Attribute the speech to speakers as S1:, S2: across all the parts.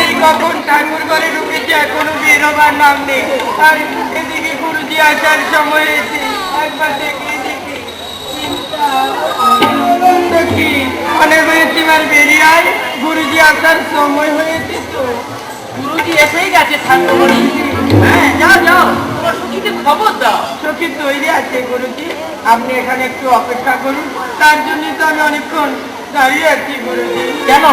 S1: এই কখন ঠাকুর ঘরে ঢুকেছে, এখনো বের হবার নাম নেই। আর এদিকে গুরুজি আসার সময় হয়েছে, একবার দেখে দেখি কি মনে হয়েছে আর বেরিয়ে আয়, গুরুজি আসার সময় হয়েছে। তো
S2: গুরুজি এসেই গেছে ঠাকুরমণি। হ্যাঁ, যাও যাও, তোমার সখীকে খবর দাও।
S1: সখী তৈরি আছে গুরুজি, আপনি এখানে একটু অপেক্ষা করুন। তার জন্য তো আমি অনেকক্ষণ দাঁড়িয়ে আছি গুরুজি।
S2: কেন,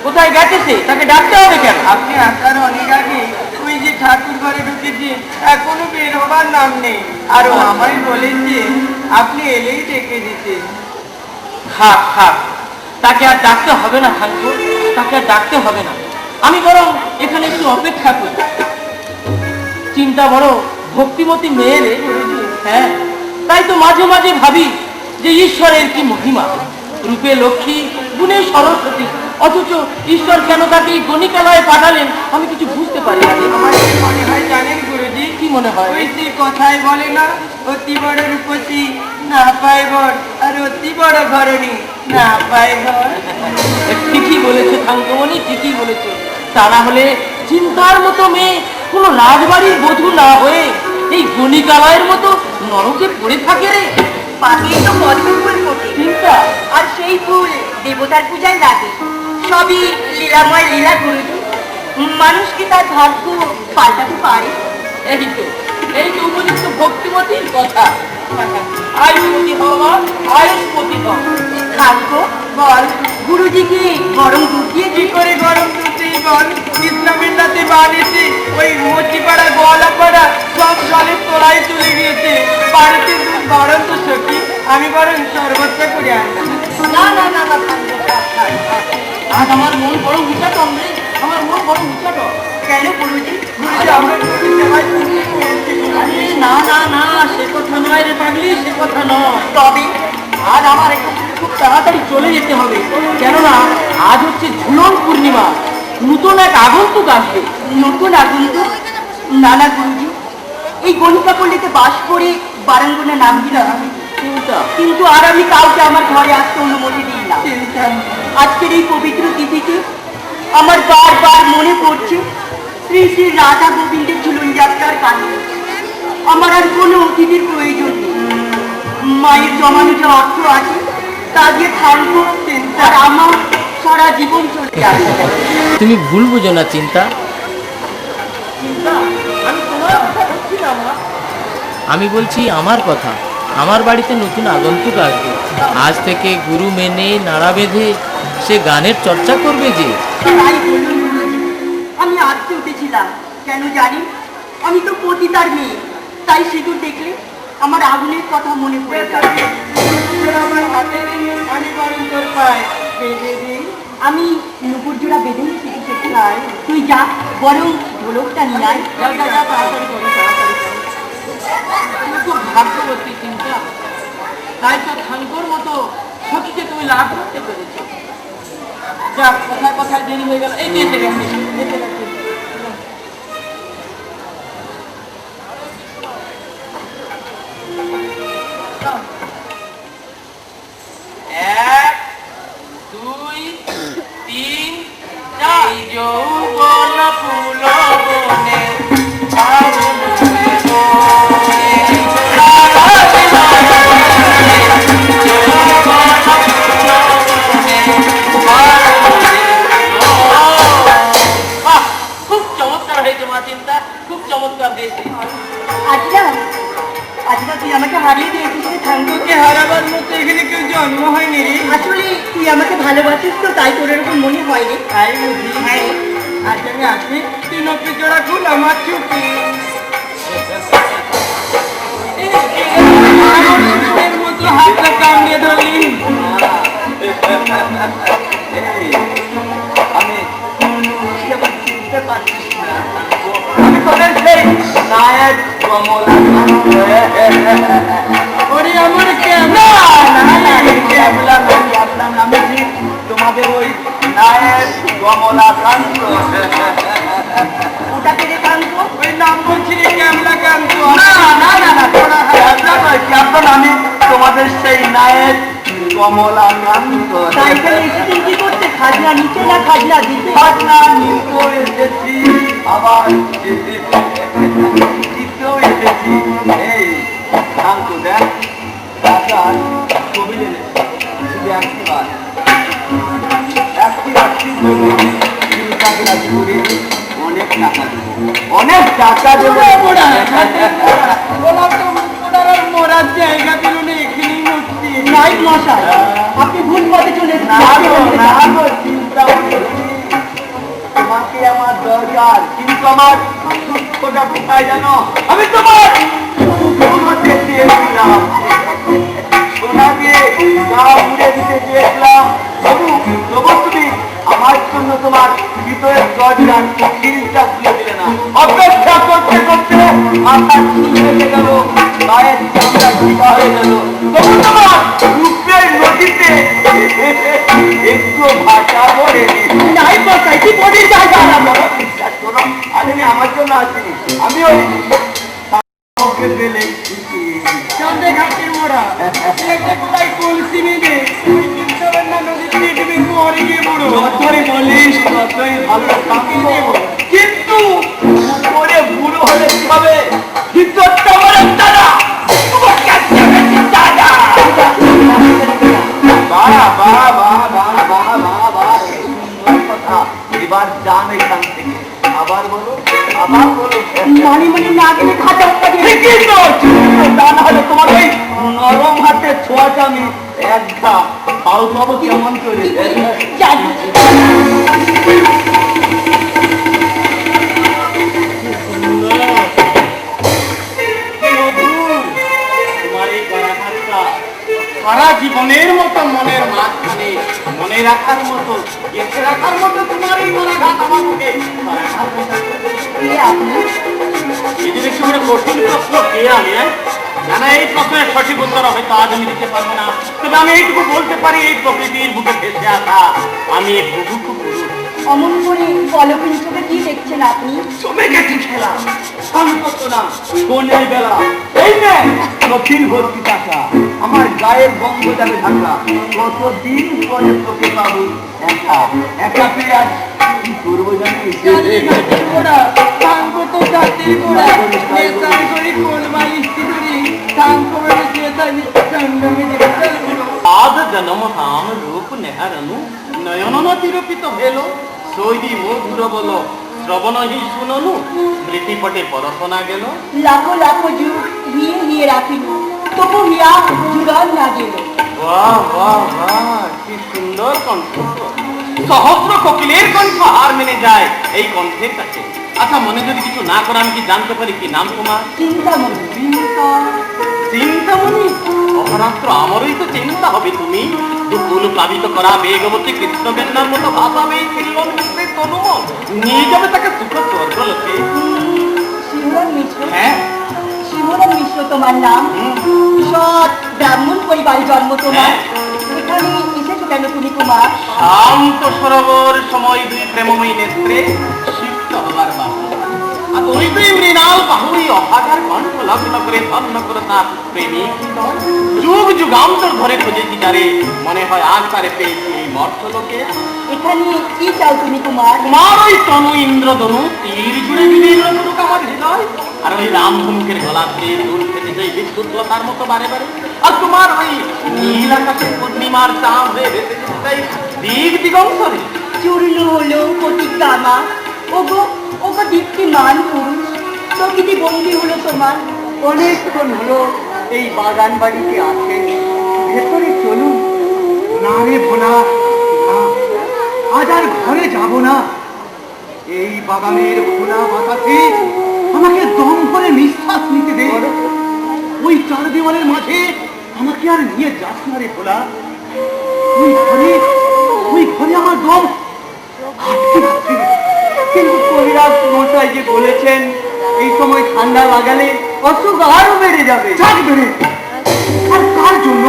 S2: কোথায় গেছে সে? তাকে ডাকতে হবে কেন?
S1: আপনি আসার অনেক আগে ওই যে ঠাকুর ঘরে ঢুকেছে, এখনো বের হবার নাম নেই। আর ও আমায় বলেছে আপনি এলেই ডেকে দিতেন।
S2: থাক থাক, তাকে আর ডাকতে হবে না ঠাকুর, তাকে আর ডাকতে হবে না। আমি বরং এখানে একটু অপেক্ষা করি। চিন্তা বড় ভক্তিমতী মেয়ে রে। হ্যাঁ, তাই তো মাঝে মাঝে ভাবি যে ঈশ্বরের কি মহিমা। রূপে লক্ষ্মী, গুণে সরস্বতী, অথচ ঈশ্বর কেন তাকে এই গণিকালয়ে পাঠালেন আমি কিছু বুঝতে পারি না।
S1: আমার কি মনে হয় জানেন গুরুজি?
S2: কি মনে হয়?
S1: ওই যে কথায় বলে না, অতি বড় রূপসী না পায় বর, আর অতি বড় ঘরণী না পায় ঘর।
S2: ঠিকই বলেছে ঠাকুরমণি, ঠিকই বলেছে। তা না হলে চিন্তার মতো মেয়ে কোনো রাজবাড়ির বধূ না হয়ে এই গণিকালয়ের মতো নরকে পড়ে থাকে রে।
S3: পাখির তো পদ্ম ফুল ফোটে,
S2: চিন্তা,
S3: আর সেই ফুল দেবতার পূজায় লাগে। সবই লীলাময় লীলা গুরুজি। মানুষ কি তার ভাগ্য পাল্টাতে পারে?
S2: এই তো উপযুক্ত ভক্তিমতীর কথা। আয়ুষ্মতী হওয়া, আয়ুষ্মতী হওয়া।
S3: থাকো বল, গুরুজি কি গরম দুধ দিয়ে
S1: কি করে গরম দুধেই বল, ইসলামের নাতে বানিয়েছে ওই মচিপাড়া গোয়ালাপাড়া সব জলে তোলায় চলে গিয়েছে। বাড়িতে দুধ গরম তো সখী, আমি বরং সর্বত্র করে আনলাম।
S3: না না না না, থাকবো থাক থাক থাক।
S2: আজ আমার মন বড় উচ্চাটন রে, আমার মন বড় উচ্চাটন।
S3: কেন গুরুজি?
S1: গুরুজি আমরা নদীর সেবায়
S2: আরে না না না, সে কথা নয় রে পাগলি, সে কথা নয়।
S3: তবে
S2: আজ আমার একটু খুব তাড়াতাড়ি চলে যেতে হবে, কেননা আজ হচ্ছে ঝুলন পূর্ণিমা। নতুন এক আগন্তুক আসবে।
S3: নতুন আগন্তুক? না না গুরুজি, এই গণিকা পল্লীতে বাস করে বারাঙ্গনা নাম দিলাম, কিন্তু আর আমি কাউকে আমার ঘরে আসতে অনুমতি দিই না। আজকের এই পবিত্র তিথিতে আমার বারবার মনে পড়ছে শ্রী শ্রী রাধা গোবিন্দের ঝুলন যাত্রার কাহিনী। আমার আর কোনো অতিথির প্রয়োজন নেই। মায়ের জমানো যে অর্থ আছে তা দিয়ে থাকবো, আর আমার সারা জীবন চলে যাবে।
S2: তুমি ভুল বুঝো না চিন্তা। আমি তোমার কথা বলছি না মা, আমি বলছি আমার কথা। আমার বাড়িতে নতুন আগন্তুক আসবে। আজ থেকে গুরু মেনে নাড়া বেঁধে সে গানের চর্চা করবে যে।
S3: তাই বলুন গুরুজি, আমি আজকে উঠেছিলাম কেন জানি? আমি তো পতিতার মেয়ে, তাই সিঁদুর দেখলে আমার আগুনের কথা মনে পড়ে যায়।
S1: আমার হাতে আমি বরং তোর পায় বেঁধে দিই।
S3: আমি নুপুর জোড়া বেঁধে সিঁদুর চাই, তুই যা বরং ঢোলকটা নিয়ে আয়।
S2: যাও যাও যাও, তাড়াতাড়ি করো, তাড়াতাড়ি করো। তুমি খুব ভাগ্যবতী চিন্তা, তাই তো ঠাকুর মতো সখীকে তুমি লাভ করতে পেরেছো। যাক, কোথায় কোথায় দেরি হয়ে গেল। এই এসে গেছে, এসে গেছে। এক, দুই, তিন, চার। যৌবন ফুল বনে খুব চমৎকার হয়েছে মা চিন্তা, খুব চমৎকার হয়েছে।
S3: আজরা, আজরা তুই আমাকে হারিয়ে দিয়েছিস রে ঠাকুর।
S1: তোকে হারাবার মতো এখানে কেউ জন্ম হয়নি রে।
S3: আসলে তুই আমাকে ভালোবাসিস তো, তাই তোর এরকম মনে হয় রে।
S1: তাই বুঝি?
S3: হ্যাঁ।
S1: আজ আমি আসি, তুই নকলি জোড়া খুল আমার চুপি। এর মতো হাতটা কামড়ে ধরলি। আমি তোদের সেই নায়ক কমলা। ওরে আমার ক্যাবলা, ক্যাবলা আমি তোমাদের ওই নায়ক কমলাকান্ত।
S3: ওটাকে রে কান্ত?
S1: ওই নাম বলছি রে কমলাকান্ত।
S3: না না না না,
S1: ক্যাবলা নয়, ক্যাবলা আমি তোমাদের সেই নায়ক কমলা কান্ত
S3: তাই এখানে এসেছেন কি করতে? খাজনা নিচে না খাজনা দিতে?
S1: খাজনা নিতেও এসেছি, আবার দিতেও এসেছি। এই শান্ত দেখ, টাকার ছবি এনেছি, শুধু একটিবার একটি জন্য চিন্তাকে রাজি করে অনেক টাকা দেবো, অনেক টাকা দেবো।
S2: মরার জায়গা দিল না, এখানেই মরছি।
S3: নাই মশাই, আপনি ভুল পথে চলে
S1: চিন্তা তোমাকে আমার দরকার, কিন্তু আমার দুঃখটা কোথায় জানো? আমি তোমার ঘুমোতে চেয়েছিলাম, সোনাকে গা উড়ে দিতে চেয়েছিলাম, তবু তুমি আমার জন্য তোমার ভিতরের দরজার খিলটা খুলে দিলে না। অপেক্ষা করতে করতে মাথা ছিঁড়ে গেল, গায়ের চামড়া ঢিলা হয়ে গেল, তবু তোমার রূপের নদীতে একটু ভাষা করে
S3: নাই মশাই, কি বডির জায়গা
S1: আরে আমার জন্য আসিনি, আমি ওই ওকে পেলে
S2: চাঁদে ঘাটের মোড়া এটা কোথায় কলসি মেনে ওই চিন্তাভাবনা নদীর পেটে মরে গিয়ে বড়
S1: যতই বলিস ততই ভালো থাকবো, কিন্তু উপরে বুড়ো হলে কি হবে? ভিতরটা বলে দাদা তোমার কাছে দাদা বাহ বাহ বাহ বাহ বাহ বাহ বাহ, সুন্দর কথা। এবার যান এখান থেকে, আবার বলো, আবার বলো।
S3: মানে না গেলে খাতা
S1: ঠিকই তো, তা না হলে তোমার ওই নরম হাতের ছোঁয়াটা আমি একটা পাও পাবো কেমন করে?
S2: সারা জীবনের মতো মনের মাঝখানে মনে রাখার মতো গেঁথে রাখার মতো তোমার এই মনে ঘাত আমার মুখে এদের একটু করে কঠিন প্রশ্ন কে আমি জানা এই প্রশ্নের সঠিক উত্তর হয়তো আজ আমি দিতে পারবো না, তবে আমি এইটুকু বলতে পারি এই প্রকৃতির বুকে ভেসে আসা আমি এক বুভুক্ষ পুরুষ।
S3: অমন করে পলকের চোখে কি দেখছেন আপনি?
S1: জমে গেছে খেলা, শান্ত না, কোনের বেলা, এই নে কঠিন ভর্তি টাকা, আমার গায়ের গন্ধ যাবে ঢাকা, কতদিন পরে তোকে পাবো একা, একা পেয়ে আজ কি করবো জানিস?
S2: আজ জনম ধাম রূপ নেহারনু নয়ন তিরপিত ভেল সৈদি মধুর বল শ্রবণ হি শুননু স্মৃতিপটে পরশনা গেল।
S3: লাখো লাখো যুগ হিয়ে হিয়ে রাখিল, তবু হিয়া জুড়ান না গেল।
S2: বাহ বাহ বাহ, কি সুন্দর কণ্ঠ! সহস্র কোকিলের কণ্ঠ হার মেনে যায় এই কণ্ঠের কাছে। আচ্ছা, মনে যদি কিছু না করে আমি কি জানতে পারি কি নাম তোমার?
S3: চিন্তামণি।
S2: চিন্তামণি? অহরাত্র আমারই তো চিন্তা হবে তুমি। দুকুল প্লাবিত করা বেগবতী কৃষ্ণবেন্নার মতো ভাসাবে এই খিল্লন পুত্রের তনুমন, নিয়ে যাবে তাকে সুখ স্বর্গলোকে।
S3: শিবরণ মিশ্র।
S2: হ্যাঁ,
S3: শিবরণ মিশ্র তোমার নাম? সৎ ব্রাহ্মণ পরিবারে জন্ম তোমার। এখানে এসেছো কেন তুমি কুমার?
S2: শান্ত সরোবর সময় দুই প্রেমময়ী নেত্রে সিক্ত হবার বাহু, আর ওই দুই মৃণাল বাহুই অভাগার কণ্ঠ লগ্ন করে ধন্য করে তার প্রেমিক যুগ যুগান্তর ধরে খুঁজেছি যারে, মনে হয় আজ তারে পেয়েছি এই মর্তলোকে।
S3: এখানে কি চাও তুমি কুমার?
S2: তোমার ওই তনু ইন্দ্রধনু তীর জুড়ে বিলীন করুক আমার হৃদয়, আর ওই রামধনুকের গলাতে দূর থেকে যে বিদ্যুৎ লতার মতো বারে বারে, আর তোমার ওই নীল আকাশের পূর্ণিমার চাঁদ হয়ে ভেসে যেতে দিক দিগন্তরে।
S3: চূর্ণ হলো প্রতিজ্ঞামা, ওগো ওগো দীপ্তিমান পুরুষ, প্রকৃতি বন্দী হলো তোমার।
S1: অনেকক্ষণ হলো এই বাগান বাড়িতে আছে, ভেতরে চলুন। না রে ভোলা, না, আজ আর ঘরে যাব না। এই বাগানের খোলা বাতাসে আমাকে দম করে নিঃশ্বাস নিতে দে। ওই চার দেওয়ালের মাঝে আমাকে আর নিয়ে যাস না রে ভোলা। ওই ঘরে আমার দম আটকে যাচ্ছে। কিন্তু কবিরাজ মশাই যে বলেছেন এই সময় ঠান্ডা লাগালে অসুখ আরো বেড়ে যাবে। বেড়ে আর কার জন্য,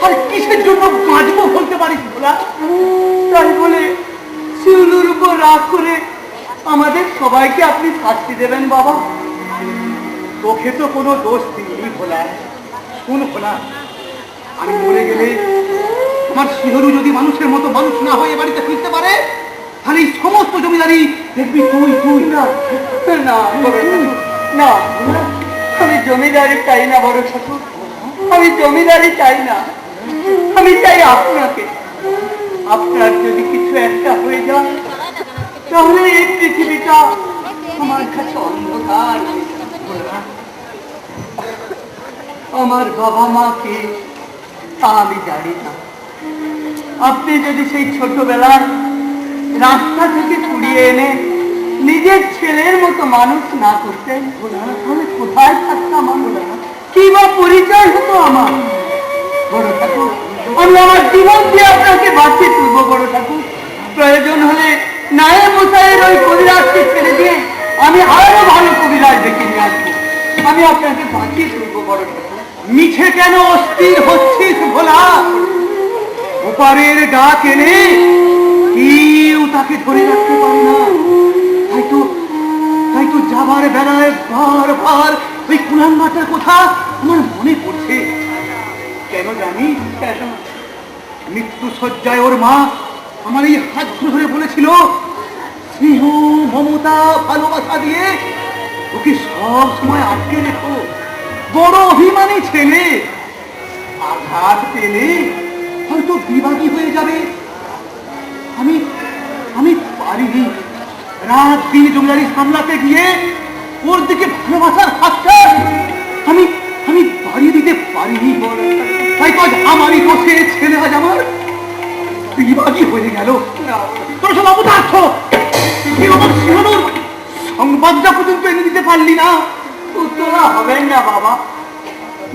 S1: আর কিসের জন্য বাঁচবো বলতে পারিস ভোলা? তাই বলে শিউলুর উপর রাগ করে আমাদের সবাইকে আপনি শাস্তি দেবেন বাবা? তোকে তো কোনো দোষ দিইনি ভোলা। শুন ভোলা,
S4: আমি মরে গেলে আমার শিহরু যদি মানুষের মতো মানুষ না হয়ে এ বাড়িতে ফিরতে পারে, তাহলে এই সমস্ত জমিদারি দেখবি তুই তুই
S1: না না বড় ঠাকুর, না, আমি জমিদারি চাই না বড় ঠাকুর, আমি জমিদারি চাই না, আমি চাই আপনাকে। আপনার যদি কিছু একটা হয়ে যায় তাহলে এই পৃথিবীটা আমার কাছে অন্ধকার হয়ে যাবে। আমার বাবা মাকে তা আমি জানি না। আপনি যদি সেই ছোটবেলায় রাস্তা থেকে কুড়িয়ে এনে নিজের ছেলের মতো মানুষ না করতেন, তাহলে কোথায় থাকতাম আমরা, কি বা পরিচয় হতো আমার? বড় ঠাকুর, আমি আমার জীবন দিয়ে আপনাকে বাঁচিয়ে তুলব বড় ঠাকুর। প্রয়োজন হলে নায়েব মশাইয়ের ওই কবিরাজকে ছেড়ে দিয়ে আমি আরো ভালো কবিরাজ ডেকে নিয়ে আসবো। আমি আপনাকে বাঁচিয়ে তুলব বড় ঠাকুর।
S4: মিছে কেন অস্থির হচ্ছিস ভোলা? ওপারের ডাক এনে কেউ তাকে ধরে রাখতে পারে না। তাই তো যাবার বেলায় বারবার ওই কুলাঙ্গাটার কথা আমার মনে পড়ছে। কেন জানি, মৃত্যু শয্যায় ওর মা আমার এই হাত ধরে বলেছিল, স্নেহ মমতা ভালোবাসা দিয়ে ওকে সব সময় আটকে রেখো। বড় অভিমানী ছেলে, আঘাত পেলে হয়তো বিভাগী হয়ে যাবে। আমি পারিনি রাত দিন জমিদারি সামলাতে গিয়ে ওর দিকে ভালোবাসার হাতটা আমি বাড়িয়ে দিতে পারিনি। তাই তো আজ আমারই দোষে ছেলে আজ আমার বিভাগী হয়ে গেল। তোর সব অপদার্থ, তুই আমার শিহরুর সংবাদটা পর্যন্ত এনে দিতে পারলি না।
S1: উত্তরা হবেন না বাবা,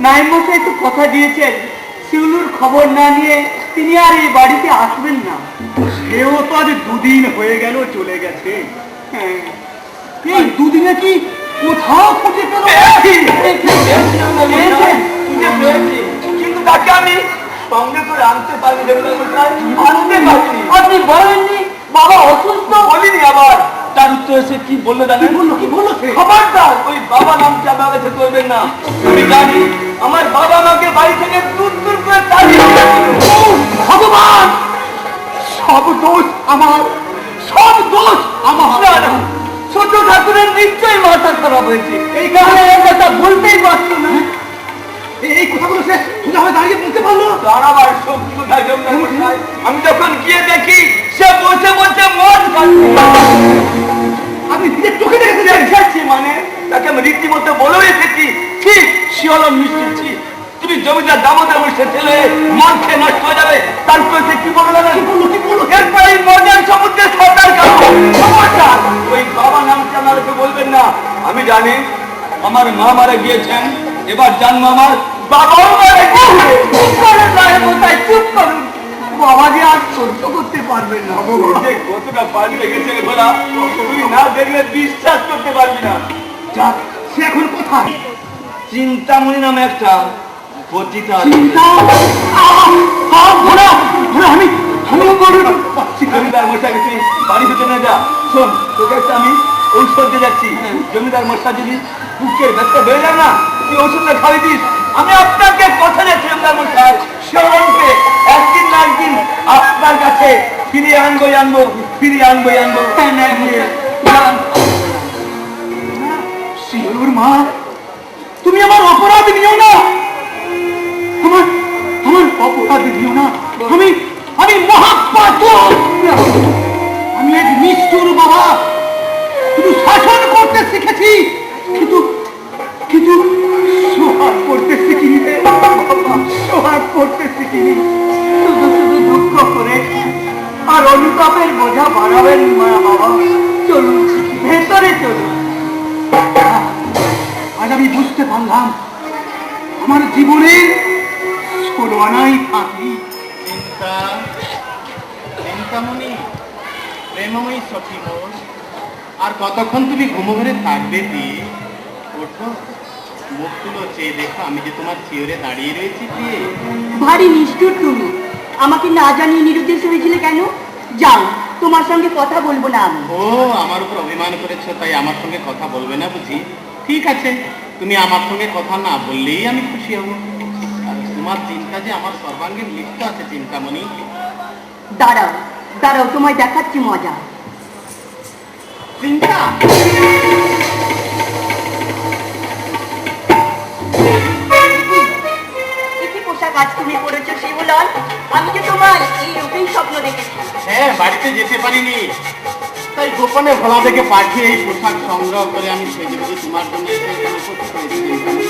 S1: নায়েব মশাই তো কথা দিয়েছেন শিউলুর খবর না নিয়ে তিনি আর এই বাড়িতে আসবেন না।
S4: সেও তো আজ দুদিন হয়ে গেল চলে গেছে।
S1: হ্যাঁ,
S4: এই দুদিনে কি কোথাও খুঁজে পেল?
S1: কিন্তু তাকে আমি সঙ্গে করে আনতে পারিনি, আনতে পারিনি। আপনি বলেননি বাবা অসুস্থ? বলিনি। আবার তার উত্তর এসে কি বললো জানেন?
S4: কি বললো সে?
S1: খবরদার ওই বাবা নামটি আমার কাছে করবেন না। আমি জানি আমার বাবা মাকে বাড়ি থেকে দূর দূর করে তাড়িয়ে দিয়েছিল।
S4: ভগবান, সব দোষ আমার, সব দোষ আমার।
S1: না, না, ছোট ঠাকুরের নিশ্চয়ই মাথা খারাপ হয়েছে, এই কারণে এর কথা বলতেই পারছো না।
S4: এই কথাগুলো সে সোজাভাবে দাঁড়িয়ে বলতে পারলো?
S1: দাঁড়াবার শক্তি কোথায় জমে কোথায়? আমি যখন গিয়ে দেখি সে বসে বসে মদ খাচ্ছে।
S4: আপনি নিজের চোখে দেখেছেন?
S1: দেখেছি মানে তাকে আমি রীতিমতো বলেও এসেছি, ঠিক শিওলম নিশ্চিত তুমি জমিদার দামোদর মিশ্রের ছেলে মদ খেয়ে নষ্ট হয়ে যাবে। তারপর সে কি বললো না? এরপরে এই মদের সমুদ্রে সাঁতার কাটবো। খবরদার ওই বাবা নামটি আমাকে বলবেন না। আমি জানি আমার মা মারা গিয়েছেন, এবার জানবো আমার বাবাও মারা গিয়েছে। চুপ করুন নায়েব মশাই, চুপ করুন। বাবা যে আর সহ্য করতে পারবেন না। যে কতটা পানি লেগেছে বলা তুই না দেখলে বিশ্বাস করতে পারবি না।
S4: যাক, সে এখন কোথায়?
S1: চিন্তামণি নামে একটা পতিতা
S4: চিন্তা? আমি
S1: জমিদার মশাই তুই বাড়ি ভিতরে না যা। শোন, তোকে একটা আমি ঔষধ দিয়ে যাচ্ছি। জমিদার মশাই যদি বুকের ব্যথা বেড়ে যায় না, তুই ঔষধটা খাওয়াই দিস। আমি আপনাকে কথা দিচ্ছি জমিদার মশাই, শিবরামকে একদিন না একদিন আপনার কাছে ফিরিয়ে আনবোই আনবো, ফিরিয়ে আনবোই আনবো।
S4: শিহরুর মা, তুমি আমার অপরাধ নিও না, আমার অপরাধ নিও না। আমি মহাপাতক, আমি এক নিষ্ঠুর বাবা। শুধু শাসন করতে শিখেছি, কিন্তু সোহাগ করতে শিখিনি রে বাবা, সোহাগ করতে শিখিনি।
S1: শুধু শুধু দুঃখ করে আর অনুতাপের বোঝা বাড়াবেন মা বাবা। চলুন ভেতরে চলুন।
S4: আজ আমি বুঝতে পারলাম আমার জীবনের ষোলো আনাই ফাঁকি।
S5: চিন্তামণি, প্রেমময়ী সখী মোর, আর কতক্ষণ তুমি ঘুমোঘরে থাকবে? দিয়ে ওঠো, মুখ তুলো, চেয়ে দেখো আমি যে তোমার চিওরে দাঁড়িয়ে রয়েছি। দিয়ে
S3: ভারী নিষ্ঠুর তুমি, আমাকে না জানিয়ে নিরুদ্দেশ হয়েছিলে কেন? যাও, তোমার সঙ্গে কথা বলবো না আমি।
S5: ও আমার উপর অভিমান করেছো, তাই আমার সঙ্গে কথা বলবে না বুঝি? ঠিক আছে, তুমি আমার সঙ্গে কথা না বললেই আমি খুশি হব। আর তোমার চিন্তা কাজে আমার সর্বাঙ্গীন লিপ্ত আছে চিন্তামণি।
S3: দাঁড়াও দাঁড়াও, তোমায় দেখাচ্ছি মজা।
S5: চিন্তা
S3: কি পোশাক আজ তুমি পরেছো শিবলাল? আমি যে তোমার এই রূপেই স্বপ্ন দেখেছি।
S5: হ্যাঁ, বাড়িতে যেতে পারিনি, তাই গোপনে ভোলা থেকে পাঠিয়ে এই পোশাক সংগ্রহ করে আমি সেজে বুঝে তোমার জন্য এসে এখানে উপস্থিত হয়েছি চিন্তামণি।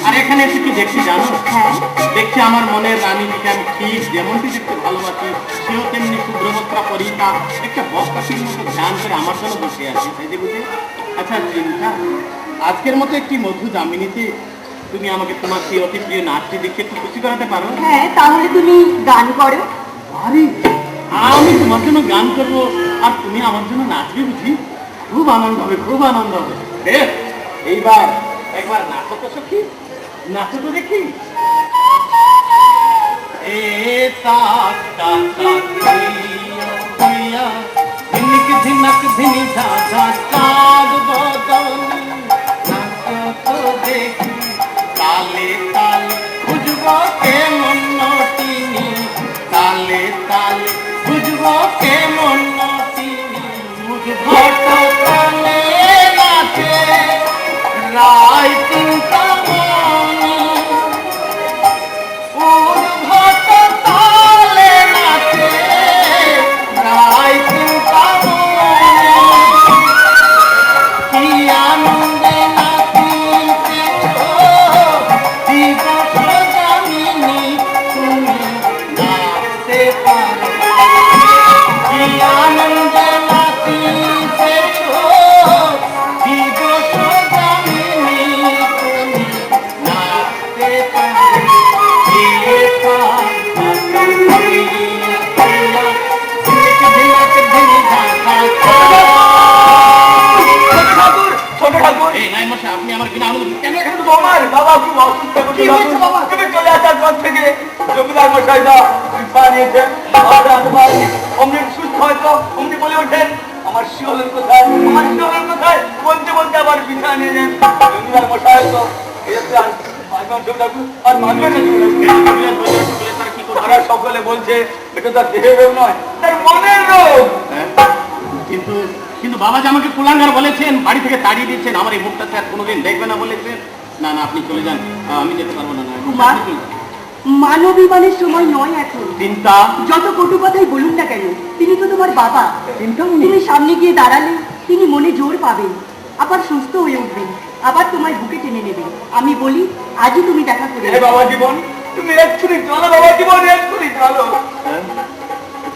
S5: আর এখানে এসে কি দেখছি জানো?
S3: হ্যাঁ,
S5: দেখছি আমার মনের রানীটিকে আমি ঠিক যেমনটি দেখতে ভালোবাসি, সেও তেমনি শুভ্রবস্ত্রা পরিতা একটা বস্তাটির মতো ধ্যান করে আমার জন্য বসে আছে সেজে বুঝে। আচ্ছা চিন্তা, আজকের মতো একটি মধু যামিনীতে তুমি আমাকে তোমার সেই অতি প্রিয় নাচটি দেখে একটু খুশি করাতে পারো?
S3: হ্যাঁ, তাহলে তুমি গান করো।
S5: আরে আমি তোমার জন্য গান করবো আর তুমি আমার জন্য নাচবে বুঝি? খুব আনন্দ হবে, খুব আনন্দ হবে। বেশ, এইবার একবার নাচো তো সখী, নাচো তো দেখি। এ তাক তাক তাক হইয়া ঝিনিক ঝিনক ঝিনি ঝা ঝা চাঁদ বদনি নাচো তো দেখি তালে তালে খুঁজবো কেমন নটিনি, তালে তালে খুঁজবো কেমন নটিনি। ঘট তালে নাচে রায় চিন্তামণি, ঘট তালে নাচে রায় চিন্তামণি। কি আনন্দে নাচিতেছো দিবস যামিনী, তুমি নাচতে পারো। কি আনন্দে নাচিতেছো দিবস যামিনী, তুমি নাচতে পারো।
S1: ছোট ঠাকুর,
S5: এই নাই মশাই, আপনি আমার বিনা অনুমতি কেন এখানে
S1: আমার বাবা খুব অসুস্থ।
S3: কি হয়েছে বাবা?
S1: তুমি চলে আসার পর থেকে জমিদার মশাই না পা নিয়েছেন, অমনি সুস্থ হয়তো অমনি বলে ওঠেন আমার শিওলের কোথায়, আমার শিওলের কোথায়, বলতে বলতে আবার বিছানা নিয়ে নেন। জমিদার মশাই তো এসে আর মাঝবার ছোট ঠাকুর আর মাঝবার না ছোট ঠাকুর। তারা সকলে বলছে এটা তার দেহের রোগ নয়, তার মনের রোগ।
S5: কিন্তু কিন্তু বাবাজি আমাকে কুলাঙ্গার বলেছেন, বাড়ি থেকে তাড়িয়ে দিয়েছেন, আমার এই মুখটা আর কোনোদিন দেখবে না বলেছেন। না না, আপনি চলে যান, আমি যেতে পারবো না।
S3: কুমার, মানবিমানের সময় নয় এখন।
S5: চিন্তা
S3: যত কটু কথাই বলুন না কেন, তিনি তো তোমার বাবা। তুমি সামনে গিয়ে দাঁড়ালে তিনি মনে জোর পাবেন, আবার সুস্থ হয়ে উঠবেন, আবার তোমায় বুকে টেনে নেবেন। আমি বলি আজই তুমি দেখা করে
S1: হে বাবা জীবন, তুমি এক্ষুনি চলো বাবা জীবন, এক্ষুনি চলো।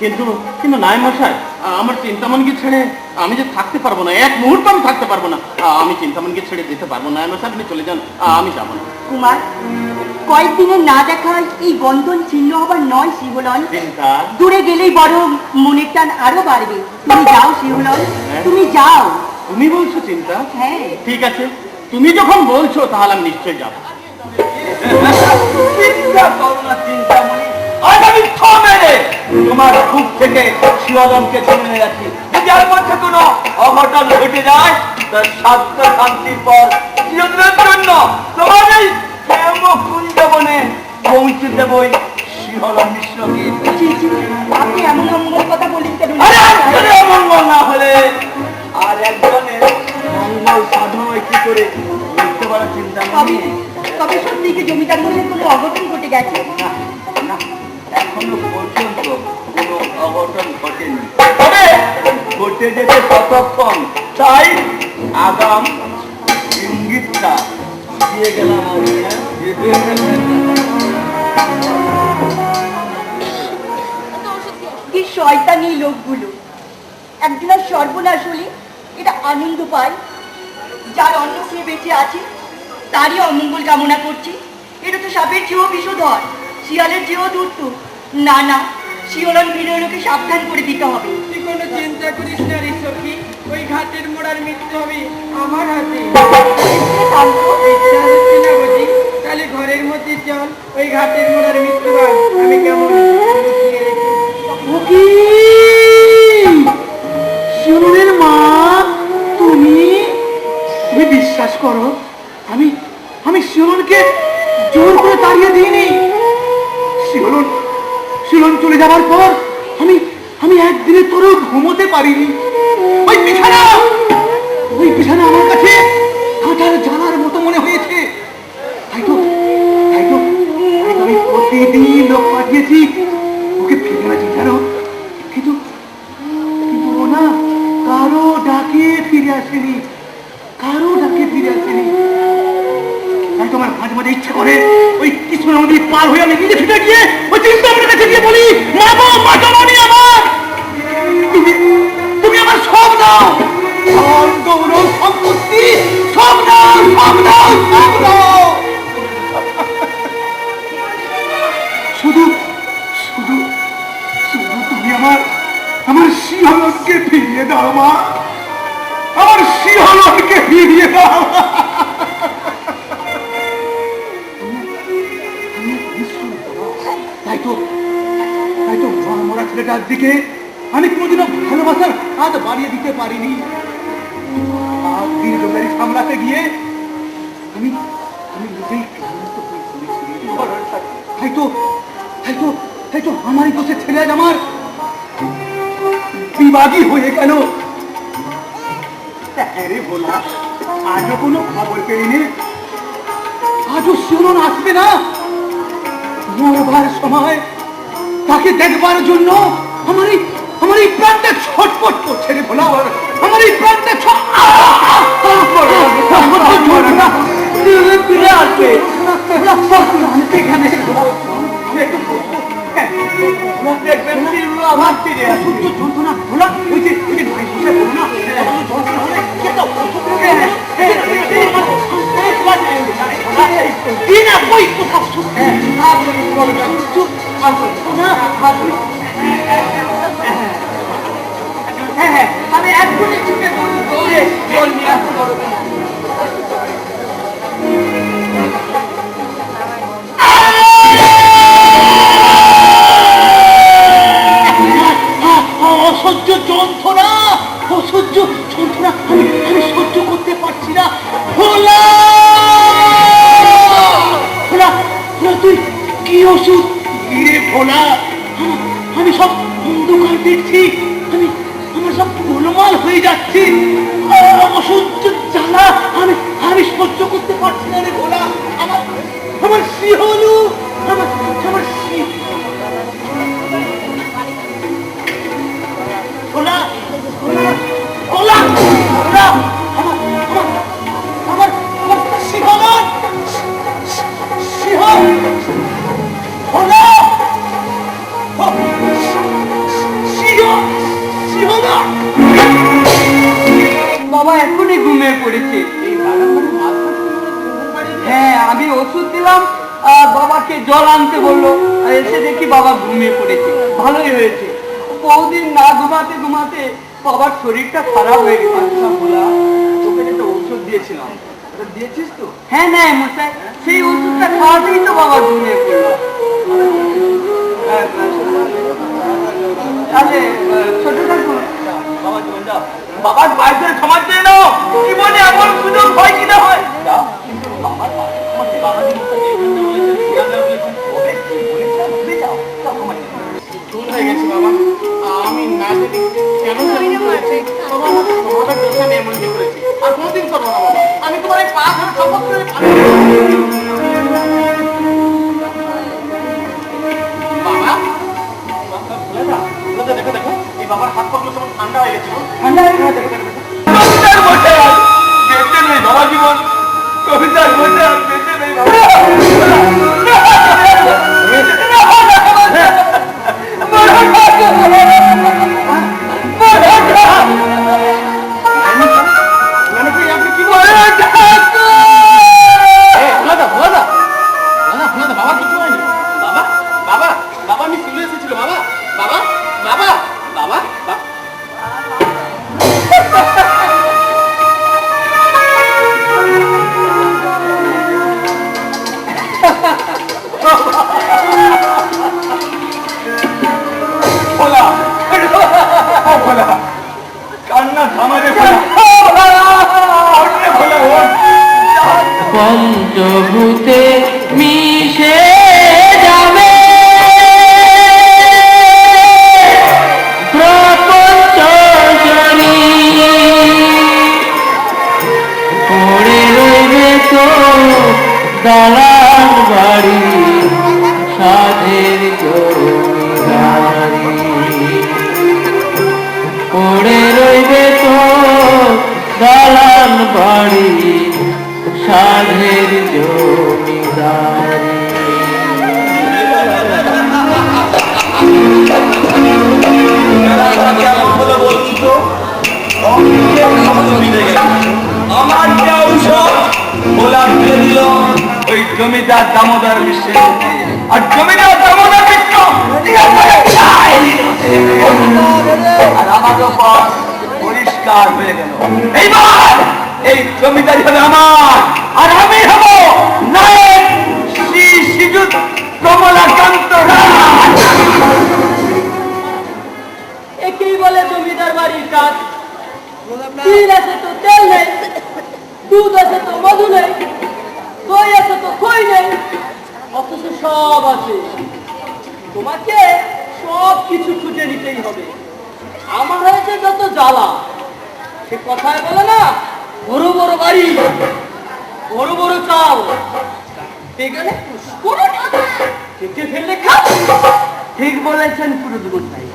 S5: কিন্তু কিন্তু নাই মশাই, আমার চিন্তামণিকে ছেড়ে আমি যে থাকতে পারবো না, এক মুহূর্ত আমি থাকতে পারবো না। আমি চিন্তামণিকে ছেড়ে যেতে পারবো না মশাই, আপনি চলে যান, আমি যাবো না।
S3: কুমার, কয়েকদিনের না দেখায় এই বন্ধন ছিন্ন হবার নয় শিবলন।
S5: চিন্তা
S3: দূরে গেলেই বরং মনের টান আরো বাড়বে। তুমি যাও শিবলন, তুমি যাও।
S5: তুমি বলছো চিন্তা?
S3: হ্যাঁ,
S5: ঠিক আছে, তুমি যখন বলছো তাহলে আমি নিশ্চয়ই যাবো।
S1: চিন্তা করো না চিন্তামণি, আজ আমি মেরে তোমার বুক থেকে শিবলনকে টেনে নিয়ে যাচ্ছি। যদি আর মধ্যে কোনো অঘটন ঘটে যায়, তার স্বাস্থ্য শান্তির পর চিরদিনের জন্য তোমার এই প্রেমকুঞ্জ বনে পৌঁছে দেবই শিবলন মিশ্রকে।
S3: ছি, ছি, আপনি এমন অমঙ্গল কথা বলেন কেন?
S1: আরে একজনের অমঙ্গল না হলে আর একজনের মঙ্গল সাধন হয় কি করে বুঝতে পারো চিন্তামণি?
S3: তবে সত্যি কি জমিদার মশাই কোনো অঘটন ঘটে গেছে?
S1: না, এখনো পর্যন্ত কোনো অঘটন ঘটেনি, তবে ঘটে যেতে কতক্ষণ, তাই আগাম ইঙ্গিতটা দিয়ে গেলাম আমি।
S3: কি শয়তানি লোকগুলো, একদিনের সর্বনাশ হলে এটা আনন্দ পায়, যার অন্য খেয়ে বেঁচে আছে তারই অমঙ্গল কামনা করছি। এটা তো সাপের চেয়েও বিষধর, শিয়ালের চেয়েও ধূর্ত। না না, শিওলন ভিড়কে সাবধান করে দিতে হবে।
S1: তুই কোনো চিন্তা করিস না রে সখী, ওই ঘাটের মোড়ার মৃত্যু হবে আমার হাতে। ইচ্ছা হচ্ছে না বুঝি, তাহলে ঘরের মধ্যে চল, ওই ঘাটের মোড়ার মৃত্যু হয় আমি কেমন লুকিয়ে রেখে।
S4: শিওলের মা, তুমি বিশ্বাস করো, আমি শিওলনকে জোর করে তাড়িয়ে দিইনি। পর আমি আমি একদিনের তোরেও ঘুমোতে পারিনি। ওই বিছানা আমার কাছে কাঁটার জানার মতো মনে হয়েছে। তাই তো আমি প্রতিদিন লোক পাঠিয়েছি ওকে ফিরে আসি জানো, কিন্তু ও না কারো ডাকে ফিরে আসেনি। তাই তোমার মাঝে মাঝে ইচ্ছা করে ওই কৃষ্ণ নদী পার হয়ে আমি নিজে ছুটে গিয়ে ওই চিন্তামণির কাছে গিয়ে বলি, মা গো মাতামণি আমার, তুমি আমার সব দাও, ধন গৌরব সম্পত্তি সব দাও। শুধু তুমি আমার শিহরণকে ফিরিয়ে দাও মা, আমার শিহরণকে ফিরিয়ে দাও। তাই তো মরা ছেলেটার দিকে আমি কোনোদিনও ভালোবাসার হাত বাড়িয়ে দিতে পারিনি। দিনজোগাড়ি সামলাতে গিয়ে আমি নিজেই ক্লান্ত হয়ে পড়েছি। তাই তো আমারই দোষে ছেলে আজ আমার বিবাদী হয়ে গেল। আরে বলা, আজও কোনো খবর পেলিনি, আজও শিহরণ আসবে না। মরবার সময় তাকে দেখবার জন্য আমার এই প্রাণটা ছটফট করছে রে ভোলা, আমার এই প্রাণটা ফিরে আসবে আমার ফিরে আসবে যন্ত্রণা ভোলা, ওই যে বলো না আমি এক্ষুনি ছুটে জল নিয়ে আসতে পারবো। অসহ্য যন্ত্রণা আমি সহ্য করতে পারছি না। ভোলা, তুই কি ওষুধ দিয়ে ভোলা? আমি সব অন্ধকার দেখছি, আমার সব গোলমাল হয়ে যাচ্ছে। অসহ্য জ্বালা আমি সহ্য করতে পারছি না রে ভোলা। আমার শিহরু, আমার ভোলা, আমার শিহরণ, বাবা এখনই ঘুমিয়ে পড়েছে। হ্যাঁ, আমি ওষুধ দিলাম, বাবাকে জল আনতে বললো, এসে দেখি বাবা ঘুমিয়ে পড়েছে। ভালোই হয়েছে, বহুদিন না ঘুমাতে বাবার শরীরটা খারাপ হয়ে গেছে। আচ্ছা বলা, তোকে যেটা ওষুধ দিয়েছিলাম ওটা দিয়েছিস তো? হ্যাঁ মশাই, সেই ওষুধটা খাওয়াতেই তো বাবা ঘুমিয়ে পড়লো। তাহলে ছোট ঠাকুর বাবার বাড়িতে সমাজ চেয়ে নাও, জীবনে এমন সুযোগ হয় কিনা হয়। কিন্তু বাবার
S5: হয়ে গেছে বাবা, আমি না যদি কেন করেছি বাবা, আমাকে তোমাদের দোষ আমি এমন কি করেছি, আর কোনোদিন করবো না বাবা। আমি তোমার এই পা ধরে শপথ করে বাবা, দেখো এই বাবার হাত পাগুলো কেমন ঠান্ডা হয়ে গেছে। বেঁচে নেই বাবা, জীবন কবিতার বইটা বেঁচে নেই বাবা। কান্না থামারে
S2: পঞ্চভূতে মিশে যাবে
S1: কেমন হলো বলুন তো? আমার যে ঔষধ গোলাপ দিয়ে দিল ওই জমিদার দামোদর মিশ্রের মুখে। আর জমিদার দামোদর মিশ্র আর আমার উপর পরিষ্কার হয়ে গেল। এইবার এই জমিদারি হবে আমার, আর আমি হব নায়ক শ্রী শ্রীযুত কমলাকান্ত রায়।
S3: একেই বলে জমিদার বাড়ির কাজ। তিল আছে তো তেল নেই, দুধ আছে তো মধু নেই, দই আছে তো খই নেই, অথচ সব আছে। তোমাকে সব কিছু খুঁজে নিতেই হবে। আমার হয়েছে যত জ্বালা, সে কথায় বলে না, বড় বড় বাড়ি, বড় বড় চাল, এখানে ফেললে খাও। ঠিক বলেছেন পুরোদমশাই,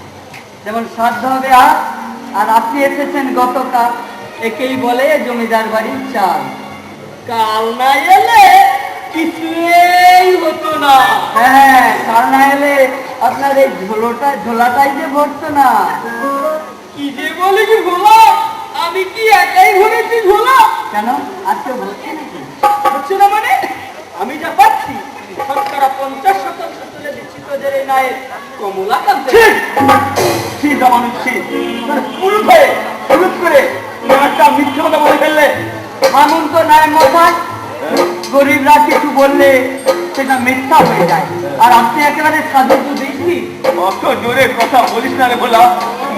S3: যেমন সাধ্য হবে আর আপনি এসেছেন গতকাল, একেই বলে জমিদার বাড়ির চাল। কাল না এলে কিছুই হতো না। হ্যাঁ, কাল না এলে আপনার এই ঝোলাটাই যে ভরতো না। কি যে বলে কি ভোলা, আমি কি একাই ভরেছি ঝোলা? কেন আজকে ভরছে নাকি? হচ্ছে না মানে? আমি যা পাচ্ছি 50% তুলে দিচ্ছি তোদের এই নায়ের কমলাকান্ত।
S1: মিথ্যে কথা বলে ফেললে।
S3: এমন তো নয় মশাই, গরিবরা কিছু বললে সেটা মিথ্যা হয়ে যায়, আর আপনি একেবারে সাধুর তো দেখি।
S1: অত জোরে কথা বলিস না রে ভোলা,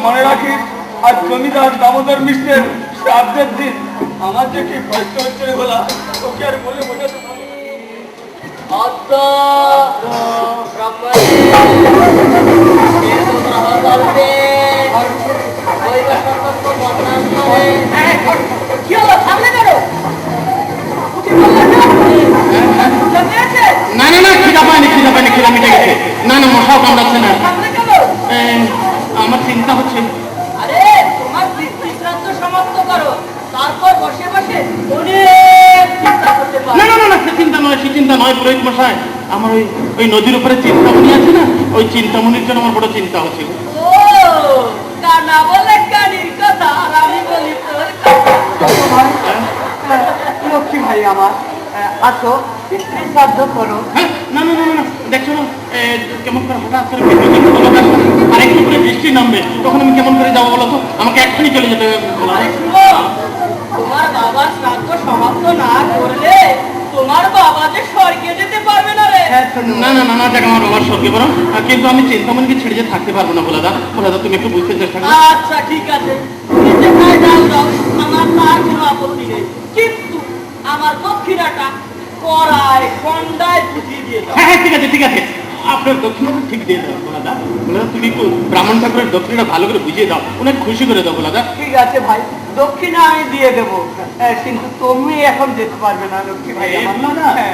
S1: মনে রাখিস আর জমিদার দামোদর মিশ্রের শ্রাদ্ধের দিন আমার যে কি কষ্ট হচ্ছে রে ভোলা, তোকে আর বলে বোঝাতে পারবো না।
S3: কি হলো, সামনে বেরো।
S5: না না না, খিদা পায়নি, খিদা মিটে গেছে। না না, মশাও কামড়াচ্ছে না।
S3: সামনে কেন?
S5: আমার চিন্তা হচ্ছে।
S3: আরে তোমার বিশ্রান্ত সমাপ্ত করো, তারপর বসে বসে অনেক চিন্তা করতে পারো।
S5: না না না, সে চিন্তা নয় পুরোহিত মশাই। আমার ওই নদীর উপরে চিন্তামণি আছে না, ওই চিন্তামণির জন্য আমার বড় চিন্তা হচ্ছে।
S3: ও কানা বলে কানির কথা, আর আমি বলি তোর লক্ষ্মী ভাই আমার, আসো স্ত্রী শ্রাদ্ধ করো।
S5: না না না না, দেখছো না কেমন করে হঠাৎ করে আর একটু করে বৃষ্টি নামবে, তখন আমি কেমন করে যাবো বলো তো? আমাকে এক্ষুনি চলে যেতে হবে।
S3: তোমার বাবার শ্রাদ্ধ সমাপ্ত না করলে তোমার বাবা যে স্বর্গে যেতে পারবে না রে।
S5: না না না না, দেখ আমার বাবার স্বর্গে বরং, কিন্তু আমি চিন্তামণিকে ছেড়ে যে থাকতে পারবো না ভোলাদা। তুমি একটু বুঝতে চেষ্টা করো।
S3: আচ্ছা ঠিক আছে, তুমি যেখানে যাও যাও, আমার তার কোনো আপত্তি নেই, কিন্তু আমার দক্ষিণাটা কড়ায় খন্ডায় বুঝিয়ে দিয়ে দাও।
S5: হ্যাঁ ঠিক আছে, আপনার দক্ষিণাটা ঠিক দিয়ে দাও ভোলাদা। তুমি একটু ব্রাহ্মণ ঠাকুরের দক্ষিণাটা ভালো করে বুঝিয়ে দাও, অনেক খুশি করে দাও ভোলাদা।
S3: ঠিক আছে ভাই, দক্ষিণা আমি দিয়ে দেবো, কিন্তু তুমি এখন যেতে পারবে না লক্ষ্মী ভাই আমার।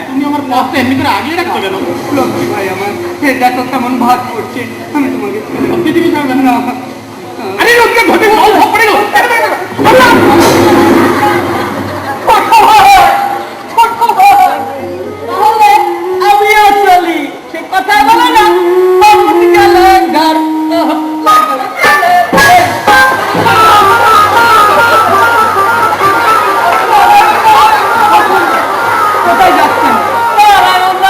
S5: তুমি আমার পথটা এমনি করে আগিয়ে রাখছো কেন?
S3: লক্ষ্মী ভাই আমার, এটা তো কেমন ভাগ করছে, আমি তোমাকে
S5: পৃথিবী যাবেন না। আরে লোককে ঘটে পড়ে গেল।
S3: তাহলে আমিও চলি, সে কথা বলে না, কোথায় যাচ্ছেন?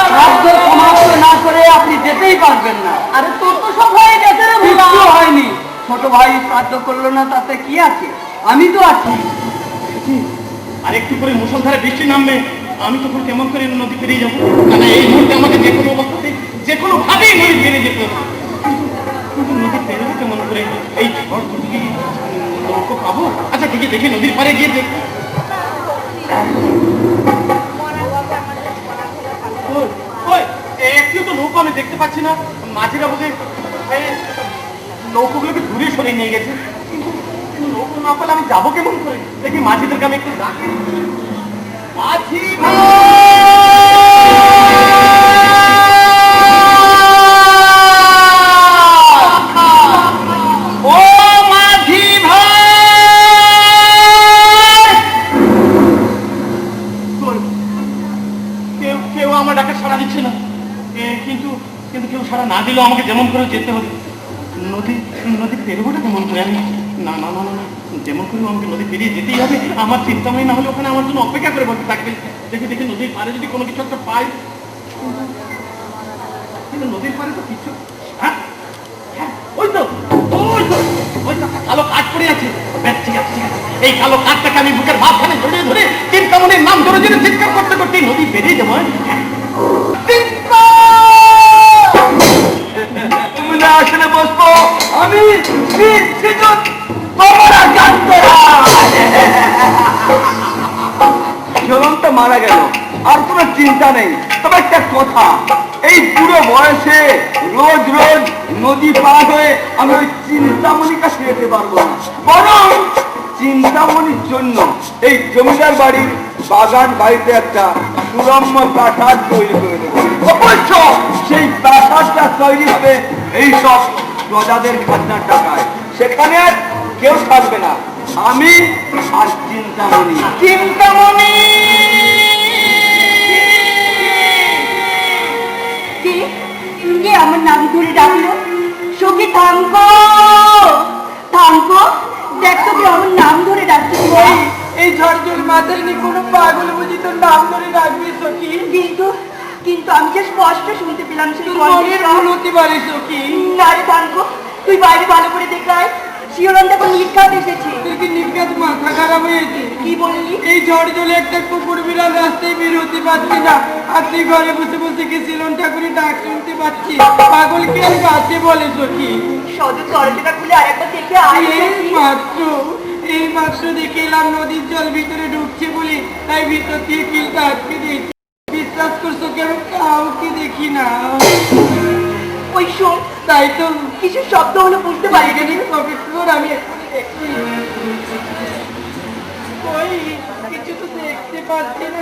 S3: শ্রাদ্ধ সমাপ্ত না করে আপনি যেতেই পারবেন না। আরে তোর তো সব হয়ে গেছে রে, কিছু হয়নি। ছোট ভাই শ্রাদ্ধ করলো না, তাতে কি আছে? আমি তো আছি।
S5: আর একটু করে মুষলধারে বৃষ্টি নামবে, আমি তখন কেমন করে নদী পেরিয়ে যাবো? না এই মুহূর্তে আমাকে যে কোনো অবস্থাতে যে কোনো ভাবেই নদী পেরিয়ে যেতে হবে। কিন্তু নদী পেরোবো কেমন করে? এই ঝড় থেকে নৌকো পাবো? আচ্ছা ঠিক আছে, দেখি নদীর পাড়ে গিয়ে দেখ। একটিও তো নৌকো আমি দেখতে পাচ্ছি না। মাঝিরা বোধহয় নৌকোগুলোকে দূরে সরিয়ে নিয়ে গেছে, কিন্তু নৌকো না পেলে আমি যাবো কেমন করে? দেখি মাঝিদেরকে আমি একটু ডাকি। মাঝি ও মাঝি ভাই, কেউ আমার ডাকে সাড়া দিচ্ছে না। কিন্তু কেউ সাড়া না দিলেও আমাকে যেমন করে যেতে হবে। নদী নদী পেরোবোটা কেমন করে আমি? না না না না না, যেমন করে আমাকে নদী পেরিয়ে যেতেই হবে। আমার চিন্তাময় না হলে ওখানে আমার জন্য অপেক্ষা করে বসে থাকবে। দেখে দেখে নদীর পাড়ে যদি কোনো কিছু একটা পাই। কিন্তু নদীর পাড়ে তো কিছু, হ্যাঁ হ্যাঁ, ওই তো ওই তো ওই তো একটা কালো কাঠ পড়ে আছে। ব্যাস, ঠিক আছে ঠিক আছে, এই কালো কাঠটাকে আমি বুকের মাঝখানে জড়িয়ে ধরে চিন্তামণির নাম ধরে ধরে চিৎকার করতে করতে নদী পেরিয়ে যাবো। হ্যাঁ।
S1: তুমি না আসলে বসবো আমি তোমরা জানতে ঝুলনটা মারা গেল, আর কোনো চিন্তা নেই। তবে একটা কথা, এই পুরো বয়সে রোজ রোজ নদী পার হয়ে আমি ওই চিন্তামণির কাছে যেতে পারবো না। বরং চিন্তামণির জন্য এই জমিদার বাড়ির বাগান বাড়িতে একটা সুরম্য প্রাসাদ তৈরি করে দেবো। অবশ্য সেই প্রাসাদটা তৈরি হবে এই সব প্রজাদের খাজনার টাকায়। সেখানে আর কেউ থাকবে না, আমি আর চিন্তামণি। চিন্তামণি
S3: কে কে আমার নাম ধরে ডাকলো? সখী থামকো থামকো, দেখ তোকে আমার নাম ধরে ডাকছে।
S1: এই ঝড় মাথায় নি কোনো পাগল বুঝি তোর নাম ধরে রাখবি সখী?
S3: কিন্তু কিন্তু আমি যে স্পষ্ট শুনতে পেলাম সেই
S1: মনের ভুল হতে পারে সখী।
S3: না রে থামকো, তুই বাইরে ভালো করে দেখায় শিওরন দেখো নিকাত এসেছে।
S1: তুই কি নিকাত মাথা খারাপ হয়েছে?
S3: কি বললি?
S1: এই ঝড় জলে একটা কুকুর বিড়াল রাস্তায় বের হতে পারছি না, আর তুই ঘরে বসে বসে কি শিলন ঠাকুরের ডাক শুনতে পাচ্ছি। পাগল কি আর গাছে বলে সখী?
S3: সদর দরজাটা খুলে আরেকবার দেখে আয়।
S1: এই মাত্র দেখে এলাম নদীর জল ভিতরে ঢুকছে বলে, তাই ভিতর দিয়ে কিলটা আটকে দিয়েছি। বিশ্বাস করছো কেন? কাউকে দেখি না।
S3: ওই শোন,
S1: তাই তো
S3: কিছু শব্দ হলো বুঝতে পারি না।
S1: আমি ওই কিছু তো দেখতে পাচ্ছি না।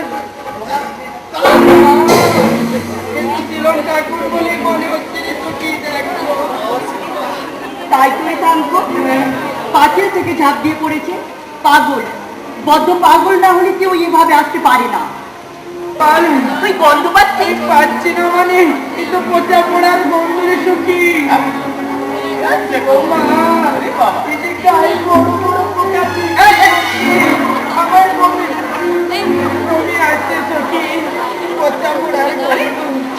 S1: শিলন ঠাকুর বলে মনে হচ্ছে রে সখী, দেখো।
S3: তাই করে থামকো পাঁচিল থেকে ঝাঁপ দিয়ে পড়েছে। পাগল, বদ্ধ পাগল না হলে কেউ এভাবে আসতে পারে না। তুই গন্ধ পাচ্ছিস?
S1: পাচ্ছি না মানে এই তো পচা পড়ার বন্ধুরে সখী। ও মা, এই যে গায়ে বড় বড় পোকা আমার মনে আসছে সখী, পচা পড়ার বন্ধু।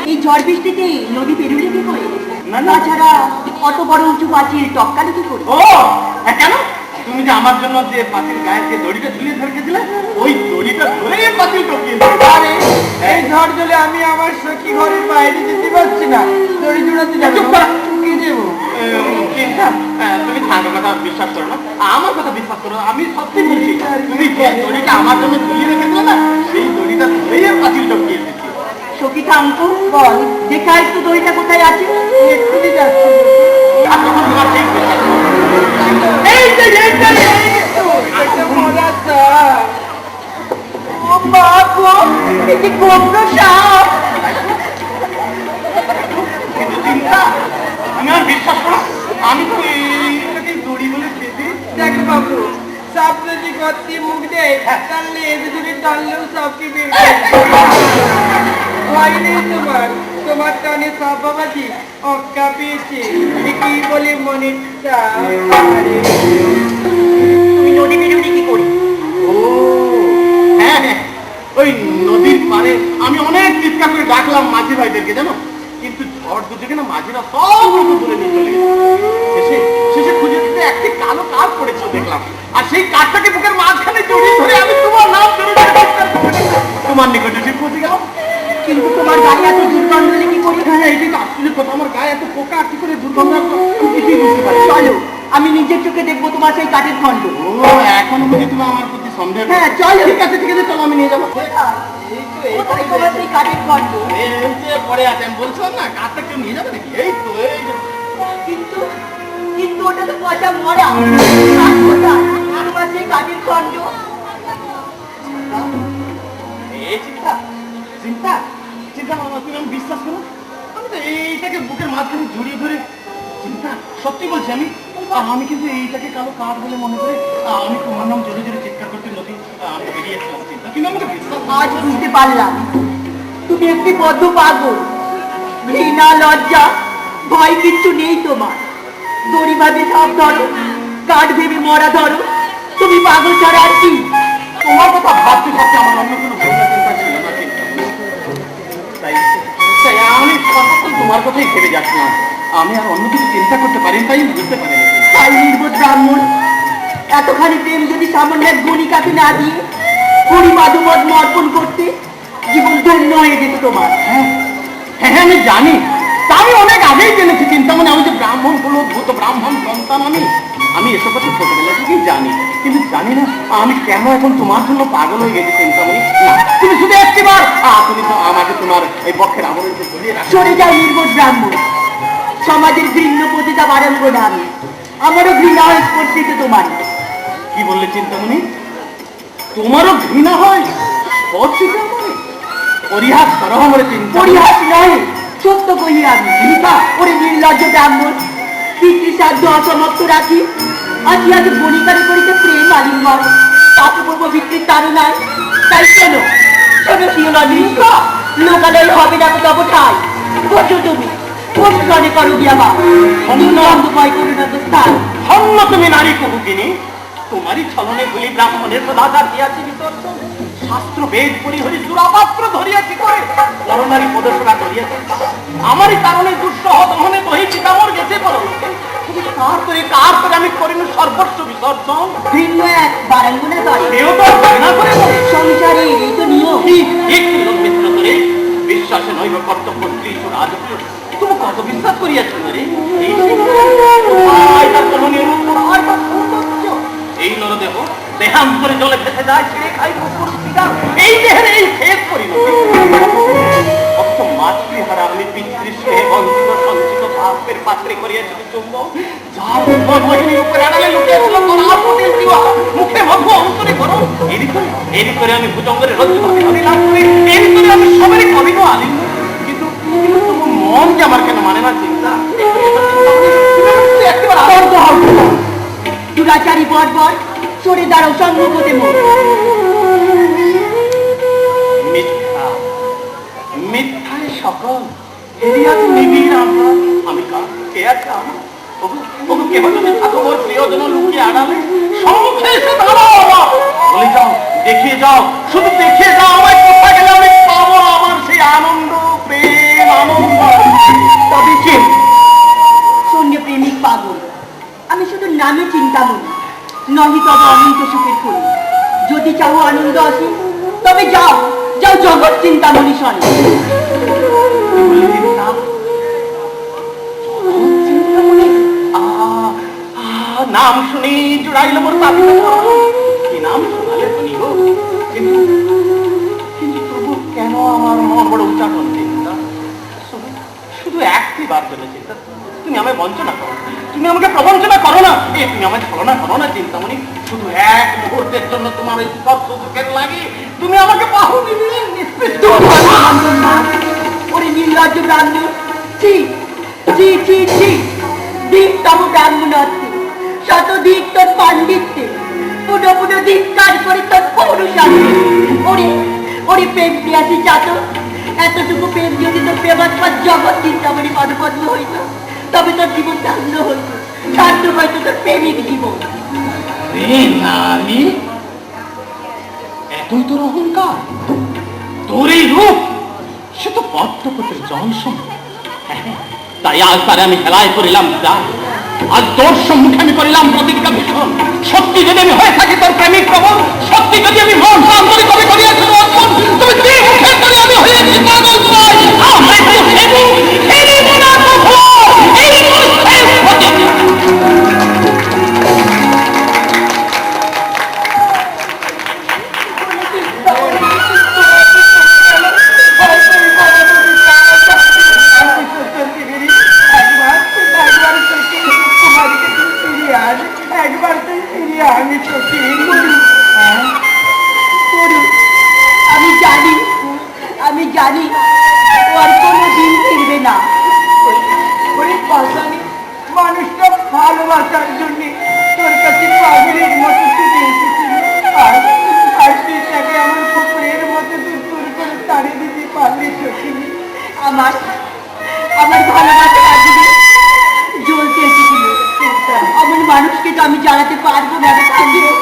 S3: এই ঝড় বৃষ্টিতে নদী পেরোলে কি করে?
S5: না, না।
S3: তাছাড়া অত বড় উঁচু পাঁচিল টপকালে কি করে?
S5: ও হ্যাঁ, কেন? তুমি যে আমার জন্য যে পাঁচিল গায়ে যে দড়িটা ঝুলিয়ে ধরেছিলে, ওই দড়িটা ধরে পাঁচিল টপকিয়ে দিয়েছে।
S1: আরে এই ঝড় জলে আমি আমার সখী ঘরের বাইরে যেতে পারছি না, দড়ি জোড়াতে যাবো।
S5: চুপ কর।
S1: কি দেবো?
S5: চিন্তা, তুমি ঠান্ডার কথা বিশ্বাস করো না, আমার কথা বিশ্বাস করো। আমি সত্যি বলছি, তুমি যে দড়িটা আমার জন্য ঝুলিয়ে রেখেছিলে না, সেই দড়িটা ধরেই পাঁচিল টপকিয়ে দিয়েছি।
S3: সখী থামকো, বল দেখা একটু দড়িটা কোথায় আছে।
S1: এক্ষুনি যাচ্ছি।
S5: আর তখন তোমার ঠিক বিশ্বাস করো।
S1: এই যে এটা একটা মজা সাপ।
S3: ও মা গো, এই যে গোবর সাপ।
S5: কিন্তু চিন্তা, তুমি আর বিশ্বাস করো, আমি তো এইটাকে দড়ি বলে পেতে।
S1: দেখ বাবু, সাপ যদি গর্তে মুখ দেয় তাহলে এদের ধরে টানলেও সাপকে বের ভয় নেই তোমার। তোমার টানে সাপ বাবাজি অক্কা পেয়েছে, কি বলে মনের চাপ।
S3: তুমি নদী পেরোলে কি করে?
S5: ও হ্যাঁ হ্যাঁ, ওই নদীর পাড়ে আমি অনেক চিৎকার করে ডাকলাম মাঝি ভাইদেরকে, জানো, কিন্তু ঝড় দুদিকে না মাঝিরা সব রকম তুলে নিয়ে চলে গেছে। শেষে শেষে খুঁজে দিতে একটি কালো কাঠ পড়েছিল দেখলাম, আর সেই কাঠটাকে বুকের মাঝখানে জড়িয়ে ধরে আমি তোমার নাম ধরে ধরে চিৎকার করতে তোমার নিকটে এসে পৌঁছে গেলাম।
S3: কিন্তু তোমার গায়ে এত দুর্গন্ধ হলে কি করে?
S5: হ্যাঁ, এইটাই তো আশ্চর্যের কথা, আমার গায়ে এত পোকা কি করে দুর্গন্ধ আসলো আমি কিছুই বুঝতে পারি।
S3: চলো, আমি নিজের চোখে দেখবো তোমার সেই কাঠের খণ্ড।
S5: ও এখনো বুঝি তুমি আমার প্রতি সন্দেহ করো?
S3: হ্যাঁ, চলো।
S5: ঠিক আছে ঠিক আছে, চলো আমি নিয়ে যাবো।
S3: কোথায় তোমার সেই কাঠের খণ্ড?
S5: এই যে পরে আছে, আমি বলছিলাম না, কাঠটা কেউ নিয়ে যাবে নাকি? এই তো এই যে।
S3: কিন্তু কিন্তু ওটা তো পচা মরা। আর কোথায় তোমার সেই কাঠের খণ্ড?
S5: এই চিন্তা চিন্তা চিন্তা মামা, তুমি আমি বিশ্বাস করো, আমি তো এইটাকে বুকের মাঝখানে জড়িয়ে ধরে চিন্তা সত্যি বলছি, আমি কিন্তু এইটাকে কালো কাঠ বলে মনে করে আমি তোমার নাম জোরে জোরে চিৎকার করতে নদী আমি বেরিয়েছিলাম। চিন্তা কিন্তু আমাকে বিশ্বাস
S3: আজ বুঝতে পারলাম তুমি একটি বদ্ধ পাগল। ঘৃণা, লজ্জা, ভয় কিচ্ছু নেই তোমার। দড়ি ভাবে সাপ ধরো, কাঠ ভেবে মরা ধরো, তুমি পাগল ছাড়া আর কি?
S5: তোমার কথা ভাবতে ভাবতে আমার অন্য কোনো ভাবনা চিন্তা ছিল না, চিন্তামণি। তাই তাই আমি সর্বক্ষণ তোমার কথাই ভেবে যাচ্ছিলাম। আমি আর অন্য কিছু চিন্তা করতে পারি, তাই বুঝতে পারিনি।
S3: তাই নির্বোধ ব্রাহ্মণ, এতখানি প্রেম যদি সামান্য এক গণিকাকে না দিয়ে পরিমাধুমত অর্পণ করতে, জীবন ধন্য হয়ে যেত তোমার।
S5: হ্যাঁ হ্যাঁ, আমি জানি, তাই অনেক আগেই জেনেছি চিন্তামণি, আমি যে ব্রাহ্মণ কুলোদ্ভূত ব্রাহ্মণ সন্তান। আমি এসব কথা ছোটবেলা থেকেই জানি, কিন্তু জানি না আমি কেন এখন তোমার জন্য পাগল হয়ে গেছি চিন্তামণি। না, তুমি শুধু একটিবার তুমি তো আমাকে তোমার এই বক্ষের আবরণ ধরিয়ে রাখো।
S3: সরে যাও নির্বোধ ব্রাহ্মণ, সমাজের ঘৃণ্য পতিতা বারঙ্গনা আমি, আমারও ঘৃণা হয় স্পর্শিত তোমার।
S5: কি বললে চিন্তামণি? তোমারও ঘৃণা হয় স্পর্শিত আমারে? পরিহাস করো আমারে চিন্তা।
S3: পরিহাস নয়, সত্য কহি আমি। ওরে নির্লজ্জ ব্রাহ্মণ, পিতৃসাধ্য অসমাপ্ত রাখি আজ আজ বনিকারে করিতে প্রেম আলিঙ্গন, তাকে পূর্ব ভিত্তির তারুণায়। তাই শোনো শোনো শিওলা নিষ্কা, লোকালয় হবে না তব ঠাই। বোঝো তুমি অনুসরণে করো গিয়া মা, অন্য ভয় করো না তো স্থান।
S5: ধন্য তুমি নারী কুহুকিনী, তোমারই ছলনে গুলি ব্রাহ্মণের সদাচার দিয়াছি বিসর্জন। শাস্ত্র বেদ পরিহরি চূড়াপাত্র ধরিয়াছি করে নরনারী প্রদর্শনা করিয়াছি। আমারই কারণে দুঃসহ দমনে বহি পিতামর গেছে পরলোকে। তুমি কার করে আমি করিনু সর্বস্ব বিসর্জন।
S3: ভিন্ন এক বারাঙ্গনা করে
S5: কেউ তো ঘৃণা করে বলে।
S3: সংসারে এই তো নিয়ম।
S5: ঠিক ঠিক মিত্র করে বিশ্বাসে নৈব কর্তব্য স্ত্রী রাজপ্রিয়। তুমি কত বিশ্বাস করিয়াছ রে? এই তার কমনীয় রূপ, তার সৌন্দর্য। এই নরদেহ দেহান্তরে জলে ভেসে যায়, ছিঁড়ে খাই কুকুর শিকার। এই দেহের এই শেষ পরিণতি। অত মাতৃহারা আমি পিতৃস্নেহে বঞ্চিত সঞ্চিত পাপের পাত্রে করিয়াছিল চুম্বন। যার মোহিনীর উপরে আড়ালে লুকিয়েছিল তোর আপদের দিবা, মুখে মধ্য অন্তরে করো। এরই করে আমি ভুজঙ্গরে রজ্জু ভাবে লাভ করি, এরই করে আমি সবারই করিব আলিঙ্গ। কিন্তু তোমার মন যে আমার কেন মানে না চিন্তা।
S3: দুরাচারী বর্বর, সরে দাঁড়াও সম্মুখতে মোর।
S5: মিথ্যা মিথ্যায় সকল এরিয়াত নিবিড় আমরা। আমি কার কে আছে আমার? ওগো কেহ যদি থাকো মোর প্রিয়জন লুকিয়ে আড়ালে, সম্মুখে এসে দাঁড়াও আমার। বলে যাও, দেখিয়ে যাও, শুধু দেখিয়ে যাও আমায় কোথায় গেলে আমি পাবো আমার সেই আনন্দ, প্রেম, আনন্দ।
S3: তবে সে শূন্য প্রেমিক পাগল, আমি শুধু নামে চিন্তামণি, নহি তবে অনন্ত সুখের করি। যদি চাও আনন্দ আসে তবে যাও যাও জগৎ চিন্তামণি শোনে।
S5: নাম শুনি জুড়াইল মোর পাপি। কি নাম শোনালে তুমি গো? কিন্তু কিন্তু তবু কেন আমার মন বড় উচ্চাটন চিন্তা? শুধু একটি বার জন্য চিন্তা, তুমি আমায় বঞ্চনা করো, তুমি আমাকে প্রবঞ্চনা করো না, তুমি আমায় ছলনা করো না চিন্তামণি। শুধু এক মুহূর্তের জন্য তোমার এই স্পর্শ দুঃখের লাগে তুমি আমাকে বাহু দিলে নিষ্পৃষ্ট।
S3: ওরে নির্লজ্জ ব্রাহ্মণ, ছি ছি ছি ছি, দিকতম ব্রাহ্মণত্বে, শতদিক তোর পাণ্ডিত্যে, পুনঃ পুনঃ ধিক্কার করে তোর পৌরুষার্থে। ওরে ওরে প্রেম প্রিয়াসী চাত, এতটুকু প্রেম যদি তোর প্রেমাত্মার জগৎ চিন্তামণি পদপদ্ম হইত, তবে তোর জীবন ধন্য হইত, সার্থক হয়তো তোর প্রেমিক জীবন।
S5: নারী, এতই তোর অহংকার, তোর এই রূপ, সে তো পদ্মপতির জনসম। তাই আজ তারে আমি হেলায় করিলাম যা, আজ তোর সম্মুখে আমি করিলাম প্রতিজ্ঞা ভীষণ। সত্যি যদি আমি হয়ে থাকি তোর প্রেমিক প্রবল, সত্যি যদি আমি মন আন্তরিকভাবে করিয়াছি অর্পণ, তুমি তুই মুখে করে আমি হয়েছি পাগল নয়। আমার একটু হেবু, হেরিব না কখনো, এই তোর শেষ প্রতিজ্ঞা।
S1: একবার তুই ফিরিয়ে আমি সত্যি
S3: আমি জানি ও আর কোনোদিন ফিরবে না।
S1: ওই পাশানি মানুষটা ভালোবাসার জন্য তোর কাছে পাগলের মতো ছুটে এসেছিল, আর তুই তাকে আমার পুকুরের মতো দূর করে তাড়িয়ে দিতে পারলি সত্যি।
S3: আমার ভালোবাসা আজকে জ্বলতে এসেছিল, থেকে আমি চালাতে পারবো না রে কাঞ্চন।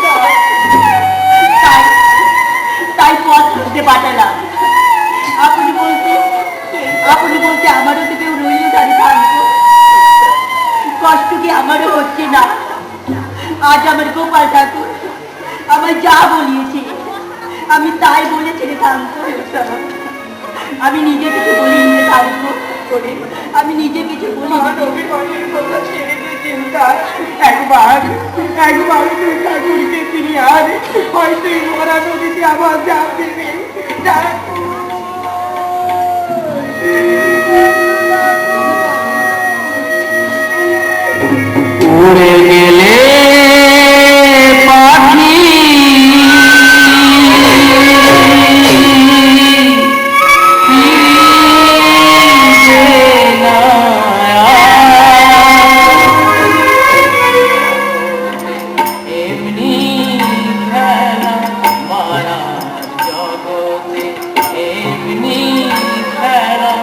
S3: তাই তাই পথ খুঁজতে পাঠালাম। আপনি বলতে আমারও তো কেউ রইল না রে কাঞ্চন। কষ্ট কি আমারও হচ্ছে না? আজ আমার গোপাল ঠাকুর আমায় যা বলিয়েছে আমি তাই বলেছি রে কাঞ্চন। আমি নিজে কিছু বলিনি রে কাঞ্চন, আমি নিজে কিছু বলিনি।
S1: চিন্তা একবার তুই ঠাকুরকে তিনি আর হয়তো এই মরা নদীতে আবার জাপ দেবে।
S2: উড়ে গেলে পাখি এমনি খেলা মায়া জগতে, এমনি খেলা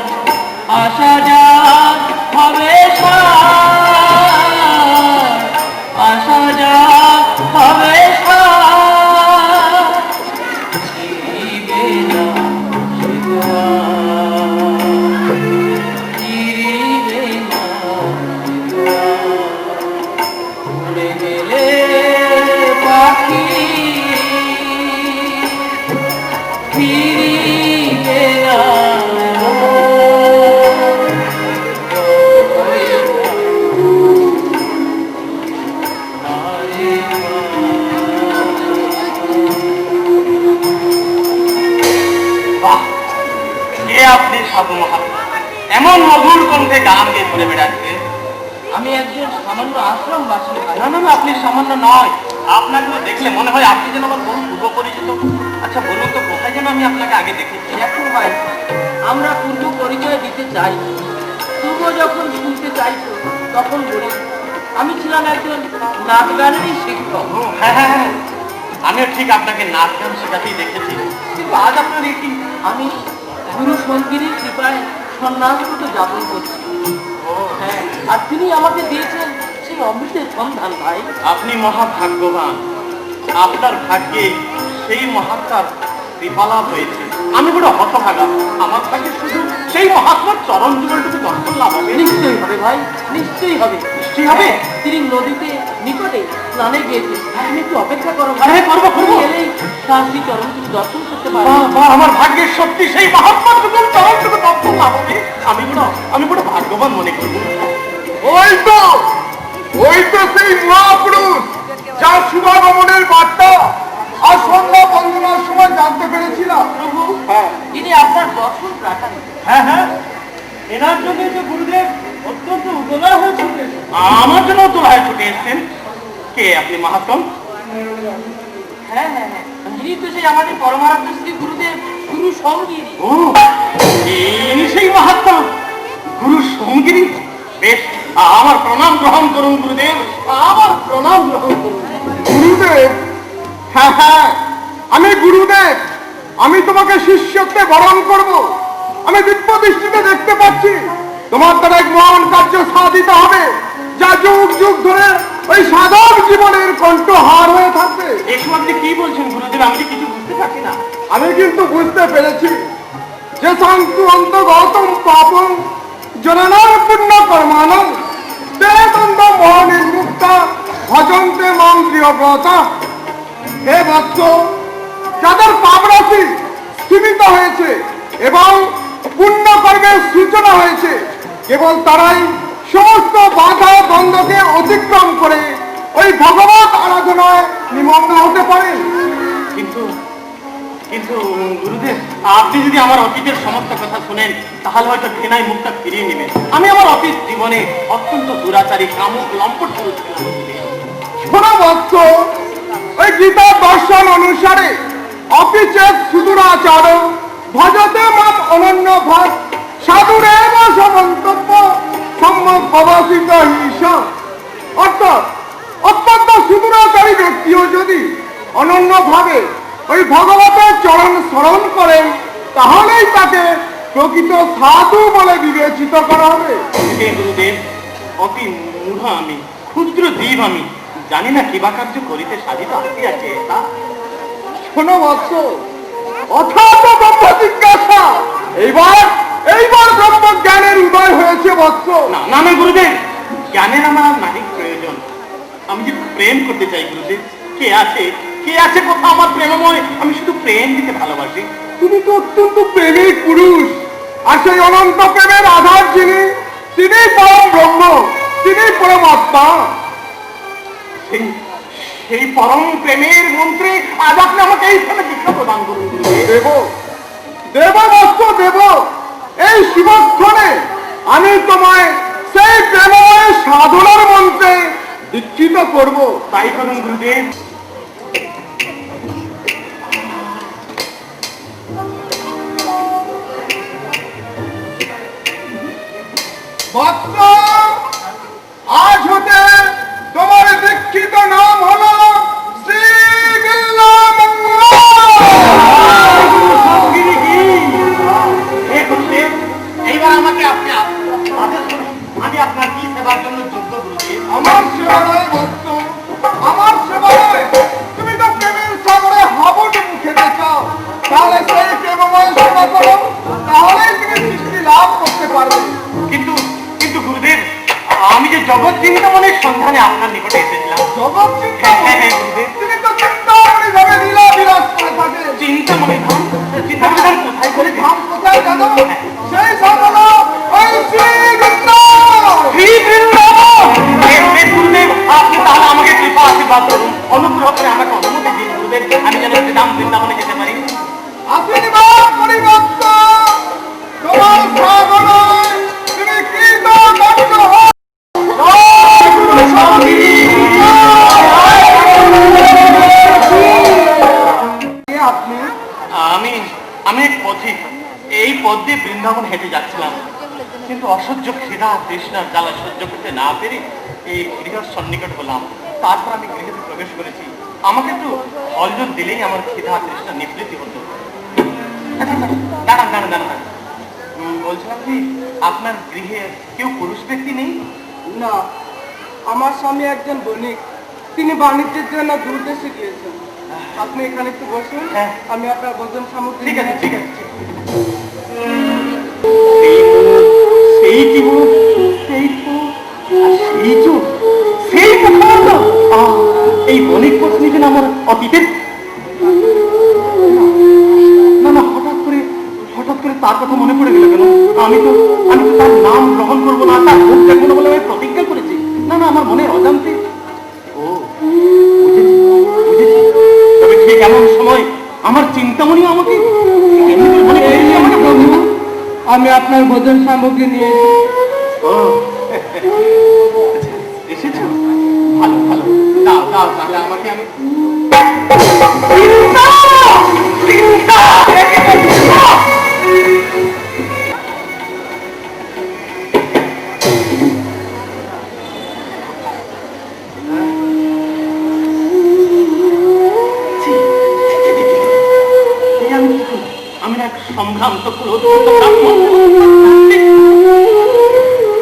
S2: আসা যাক হবে আসা যাক হবে উড়ে গেলে পাখি ফিরিবে না।
S5: আপনি সাধু মহাত্মা এমন মধুর কণ্ঠে গান গেয়ে ঘুরে বেড়াচ্ছেন।
S2: আমি একজন সামান্য আশ্রমবাসী।
S5: না না না, আপনি সামান্য নয়, আপনাকে দেখলে মনে হয় আপনি যেন আমার বহু পূর্ব পরিচিত। আচ্ছা বলুন তো, কোথায় যেন আমি আপনাকে আগে দেখেছি?
S2: দেখো ভাই, আমরা পূর্ব পরিচয় দিতে চাই, তবুও যখন শুনতে চাইছো তখন বলি আমি ছিলাম একজন নাচ গানেরই শিক্ষক।
S5: হ্যাঁ হ্যাঁ হ্যাঁ, আমিও ঠিক আপনাকে নাচ গান শেখাতেই দেখেছি। কিন্তু আজ আপনার এই কি?
S2: আমি গুরু সঙ্গীর কৃপায় সন্ন্যাসগত যাপন করছি। হ্যাঁ, আর তিনি আমাকে দিয়েছেন সেই অমৃতের সন্ধান। ভাই
S5: আপনি মহাভাগ্যবান, আপনার ভাগ্যে সেই মহাত্মার কৃপালাভ হয়েছে। আমি বড় হতভাগা, আমার ভাগ্যে শুধু সেই মহাত্মার চরণ যুগলটুকু দর্শন লাভ হবে।
S2: নিশ্চয়ই হবে ভাই, নিশ্চয়ই হবে,
S5: নিশ্চয়ই হবে।
S2: তিনি নদীতে নিকটে স্নানে গিয়েছে, আপনি একটু অপেক্ষা করো।
S5: হ্যাঁ, করবো, করবো।
S2: এলেই শাস্ত্রী চরণ তুমি দর্শন করতে
S5: বাহ,
S2: পারবে।
S5: বাহ, আমার ভাগ্যের সত্যি সেই মহাত্মার যুগল চরণটুকু দর্শন লাভ হবে। আমি বড় ভাগ্যবান মনে করব।
S4: ওই তো সেই মহাপুরুষ যার শুভাগমনের বার্তা আর সন্ধ্যা বন্দনার সময় জানতে পেরেছিলাম।
S2: প্রভু,
S4: হ্যাঁ
S2: ইনি আপনার দর্শন প্রার্থনা।
S5: হ্যাঁ হ্যাঁ,
S2: এনার জন্য তো গুরুদেব অত্যন্ত উপকার হয়ে ছুটে
S5: আমার জন্য তো ভাই ছুটে এসছেন। কে আপনি মহাত্মা?
S2: হ্যাঁ হ্যাঁ হ্যাঁ, ইনি তো সেই আমাদের পরমারাধ্য শ্রী গুরুদেব গুরু সঙ্গীরই।
S5: ও, ইনি সেই মহাত্মা গুরু সঙ্গিনী। বেশ, আমার প্রণাম গ্রহণ করুন গুরুদেব, আমার প্রণাম গ্রহণ করুন।
S4: গুরুদেব, হ্যাঁ হ্যাঁ আমি গুরুদেব, আমি তোমাকে শিষ্যত্বে বরণ করব। আমি দিব্য দৃষ্টিতে দেখতে পাচ্ছি তোমার দ্বারা এক মহান কার্য সাধিত হবে, যা যুগ যুগ ধরে ওই সাধক জীবনের কণ্ঠহার হয়ে থাকবে।
S5: এসব আপনি কি বলছেন গুরুদেব? আমি কিছু বুঝতে পারছি না।
S4: আমি কিন্তু বুঝতে পেরেছি যে শান্তু অন্তগতম পাপম জননার পুণ্য কর্মানম দেবন্দ মহানির্মুক্তা ভজন্তে মাম প্রিয়ব্রতা। হে বৎস, যাদের পাপ রাশি সীমিত হয়েছে এবং পুণ্য কর্মের সূচনা হয়েছে, কেবল তারাই সমস্ত বাধা দ্বন্দ্বকে অতিক্রম করে ওই ভগবত আরাধনায় নিমগ্ন হতে পারেন।
S5: কিন্তু কিন্তু গুরুদেব, আপনি যদি আমার অতীতের সমস্ত কথা শুনেন তাহলে হয়তো ঘৃণায় মুখটা ফিরিয়ে নেবেন। আমি আমার অতীত জীবনে অত্যন্ত দুরাচারী, কামুক, লম্পট পুরুষ ছিলাম।
S4: শোনো বৎস, ওই গীতা দর্শন অনুসারে অপিচেত সুদূরাচার ভজতে মাম অনন্য ভাগ সাধুরেব সমন্তব্য সম্যক অবস্থিত হিসা। অর্থাৎ অত্যন্ত সুদূরাচারী ব্যক্তিও যদি অনন্য ভাবে ওই ভগবতের চরণ স্মরণ করেন তাহলেই তাকে প্রকৃত সাধু বলে বিবেচিত করা হবে।
S5: হে গুরুদেব, অতি মূঢ় আমি, ক্ষুদ্র জীব আমি, জানি না কিবা কার্য করিতে সাধিত আসিয়াছে তা
S4: শোনো বৎস, অথাত ব্রহ্ম জিজ্ঞাসা, এইবার ব্রহ্ম জ্ঞানের উদয় হয়েছে বৎস।
S5: না না না গুরুদেব, জ্ঞানের আমার আর নারী প্রয়োজন। আমি যে প্রেম করতে চাই গুরুদেব। কে আছে কোথাও আমার প্রেমময়? আমি শুধু প্রেম দিতে ভালোবাসি।
S4: তুমি তো অত্যন্ত প্রেমিক পুরুষ, আর সেই অনন্ত প্রেমের আধার তিনি পরম ব্রহ্ম, তিনি পরমাত্মা।
S5: সেই পরম প্রেমের মন্ত্রে আজ আপনি আমাকে এইখানে দীক্ষা প্রদান করুন গুরুদেব।
S4: দেব বৎস দেব। এই শিবক্ষণে আমি তোমায় সেই প্রেমময় সাধনার মন্ত্রে দীক্ষিত করব।
S5: তাই করুন গুরুদেব।
S4: বৎস, আজ হতে তোমার দীক্ষিত নাম হলো শ্রী বিল্লামঙ্গল।
S5: এইবার আমাকে আপনি আদেশ করুন, আমি আপনার কি সেবার জন্য যোগ্য গুরুদেব?
S4: আমার সেবা নয় বৎস, আমার সেবা নয়। তুমি তো প্রেমের সাগরে হাবুডুবু খেতে চাও, তাহলে সেই প্রেমময় সেবা করো, তাহলেই তুমি সৃষ্টি লাভ করতে পারবে।
S5: কিন্তু কিন্তু গুরুদেব, আমি যে জগৎ চিন্তামণির সন্ধানে আপনার নিকটে এসেছিলাম।
S4: জগৎ
S5: হ্যাঁ গুরুদেব।
S4: তিনি তো চিন্তামণি ভাবে লীলা বিলাস করে থাকে।
S5: চিন্তামণি ধাম? চিন্তামণি ধাম কোথায় করে?
S4: ধাম কোথায় জানো? সেই ধাম হলো ওই শ্রী বৃন্দাবন।
S5: শ্রী বৃন্দাবন। গুরুদেব, আপনি তাহলে আমাকে কৃপা আশীর্বাদ করুন, অনুগ্রহ করে আমাকে অনুমতি দিন গুরুদেব, আমি যেন শ্রীধাম বৃন্দাবনে যেতে পারি।
S4: আশীর্বাদ করি ভক্ত, তোমার সাধনায় তুমি কৃতকার্য হও। আপনি
S5: আমি এক পথিক, এই পথ দিয়ে বৃন্দাবন হেঁটে যাচ্ছিলাম, কিন্তু অসহ্য ক্ষীরা তৃষ্ণার জ্বালা সহ্য করতে না পেরে এই গৃহর সন্নিকট হলাম। তারপর আমি গৃহতে প্রবেশ করেছি। আমাকে একটু ফলজন দিলেই আমার ক্ষীরা তৃষ্ণা নিবৃত্তি হতো। দাঁড়ান। বলছিলাম কি, আপনার গৃহে কেউ পুরুষ ব্যক্তি নেই?
S1: না, আমার স্বামী একজন বণিক, তিনি বাণিজ্যের জন্য দূর দেশে গিয়েছেন। আপনি এখানে একটু বসুন,
S5: হ্যাঁ।
S1: আমি আপনার ভোজন সামগ্রী
S5: ঠিক আছে।
S1: নিয়ে-
S5: সেই কি মুখ, সেই চোখ, সেই কথাবার্তা। এই বণিক পত্নী কিনা আমার অতীতের। না, হঠাৎ করে তার কথা মনে পড়ে গেল কেন? আমি তো তার নাম গ্রহণ করবো না, তার মুখ দেখবো না বলে আমি প্রতিজ্ঞা করেছি। না, আমার মনে অজান্তে। ও বুঝেছি। তবে ঠিক এমন সময় আমার চিন্তামণি আমাকে এমনি করে মনে করিয়ে আমাকে প্রভু,
S1: আমি আপনার ভোজন সামগ্রী নিয়ে এসেছি।
S5: ও এসেছো? ভালো দাও তাহলে আমাকে। আমি আমি এক সম্ভ্রান্ত ক্রোধ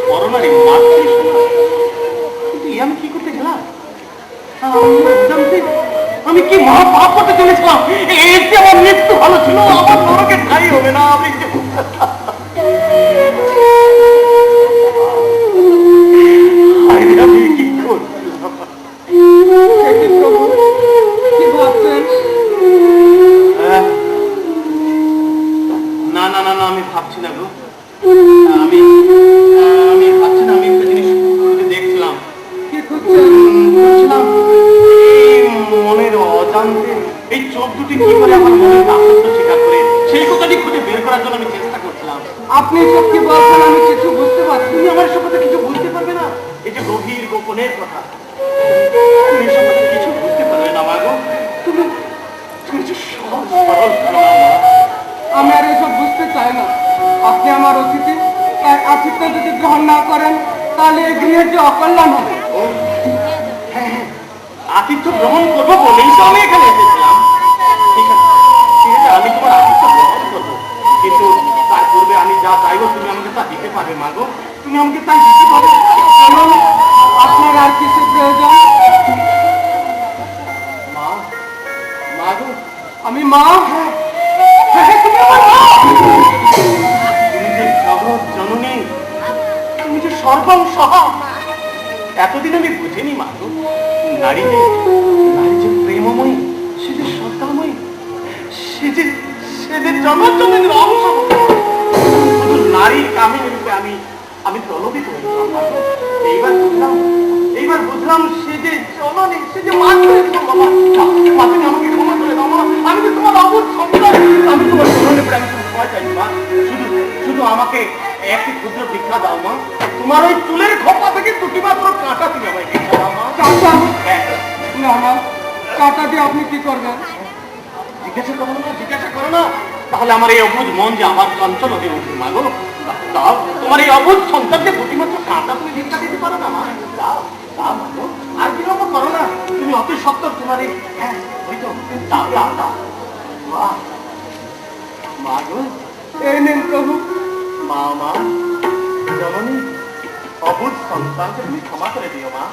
S5: করোনারি মাতৃ সমাজ। কিন্তু আমি কি করতে গেলাম? আমি কি মহাপাপ করতে চলেছিলাম? এতে আমার মৃত্যু ভালো ছিল, আমার নরকে ঠাই হবে না। আমি কি করছিলাম?
S1: প্রভু, কি ভাবছেন?
S5: না, আমি ভাবছি না গো। আমি ভাবছি না। আমি একটা জিনিস দেখছিলাম।
S1: কি খুঁজছেন?
S5: মনের অজান্তে এই চোখ দুটি কি করে আমার মনের দাসত্ব স্বীকার করে, সেই কথাটি খুঁজে বের করার জন্য আমি চেষ্টা করছিলাম।
S1: আপনি সব কি বলছেন? আমি কিছু বুঝতে পারছি।
S5: তুমি আমার এসব কথা কিছু বুঝতে পারবে না? এই যে গভীর গোপনের কথা, তুমি এসব কথা কিছু বুঝতে পারবে না মাগো। তুমি যে সহজ সরল ধারণা।
S1: আমি আর এসব বুঝতে চাই না। আপনি আমার অতিথি, তাই আতিথ্য যদি গ্রহণ না করেন তাহলে এই গৃহের যে অকল্যাণ হবে।
S5: হ্যাঁ, আতিথ্য গ্রহণ করবো বলেই তো আমি এখানে এসেছিলাম। ঠিক আছে, আমি তোমার আতিথ্য গ্রহণ করবো, কিন্তু তার পূর্বে আমি যা চাইবো তুমি আমাকে তা দিতে পারবে মাগো। তুমি আমাকে তাই দিতে পারবে।
S1: আপনার আর কিছু প্রয়োজন? মা, তুমি আমার মা।
S5: তুমি যে জগৎ জননী, তুমি যে সর্বং সহ। এতদিন আমি বুঝিনি মা গো, নারী যে প্রেমময়ী, সে যে সত্তাময়ী, সে যে জগৎ জননীর অংশ। শুধু নারীর কামিনী রূপে আমি প্রলোভিত হয়েছিলাম মা গো। এইবার বুঝলাম সে যে জননী, সে যে মা। মা, তুমি আমাকে ক্ষমা করে দাও মা, আমি যে তোমার অবুঝ সন্তান, আমি তোমার জননী প্রেম ক্ষমা চাই মা। শুধু আমাকে একটি ক্ষুদ্র ভিক্ষা দাও মা। তোমার ওই চুলের খোপা থেকে দুটি মাত্র কাঁটা তুমি আমায় ভিক্ষা দাও মা।
S1: কাঁটা?
S5: হ্যাঁ।
S1: না মা, কাঁটা দিয়ে আপনি কি করবেন?
S5: জিজ্ঞাসা করো না, তাহলে আমার এই অবুঝ মন যে আবার চঞ্চল হয়ে উঠবে মা গো। দাও, তোমার এই অবুঝ সন্তানকে দুটি মাত্র কাঁটা তুমি ভিক্ষা দিতে পারো না মা। দাও দাও মা গো, আর বিলম্ব করো না, তুমি অতি সত্তর তোমার এই, হ্যাঁ ওই তো, দাও দাও দাও। বাহ মা গো,
S1: এই নিন প্রভু।
S5: মা জননী, অবুঝ সন্তানকে তুমি ক্ষমা করে দিও মা।